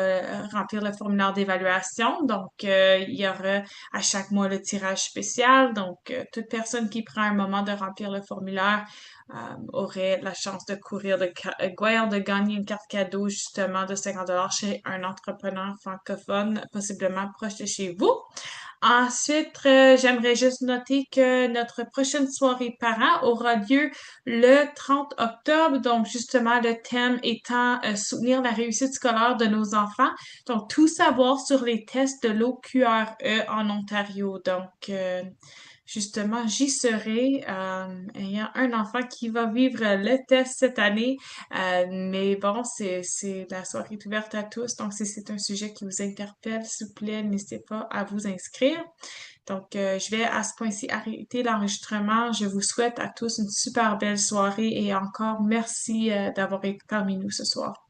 remplir le formulaire d'évaluation. Donc, il y aura à chaque mois le tirage spécial. Donc, toute personne qui prend un moment de remplir le formulaire aurait la chance de courir de gagner une carte cadeau justement de 50 $ chez un entrepreneur francophone, possiblement proche de chez vous. Ensuite, j'aimerais juste noter que notre prochaine soirée parents aura lieu le 30 octobre. Donc, justement, le thème étant soutenir la réussite scolaire de nos enfants. Donc, tout savoir sur les tests de l'OQRE en Ontario. Donc, justement, j'y serai, ayant un enfant qui va vivre le test cette année. Mais bon, la soirée est ouverte à tous. Donc, si c'est un sujet qui vous interpelle, s'il vous plaît, n'hésitez pas à vous inscrire. Donc, je vais à ce point-ci arrêter l'enregistrement. Je vous souhaite à tous une super belle soirée et encore merci, d'avoir été parmi nous ce soir.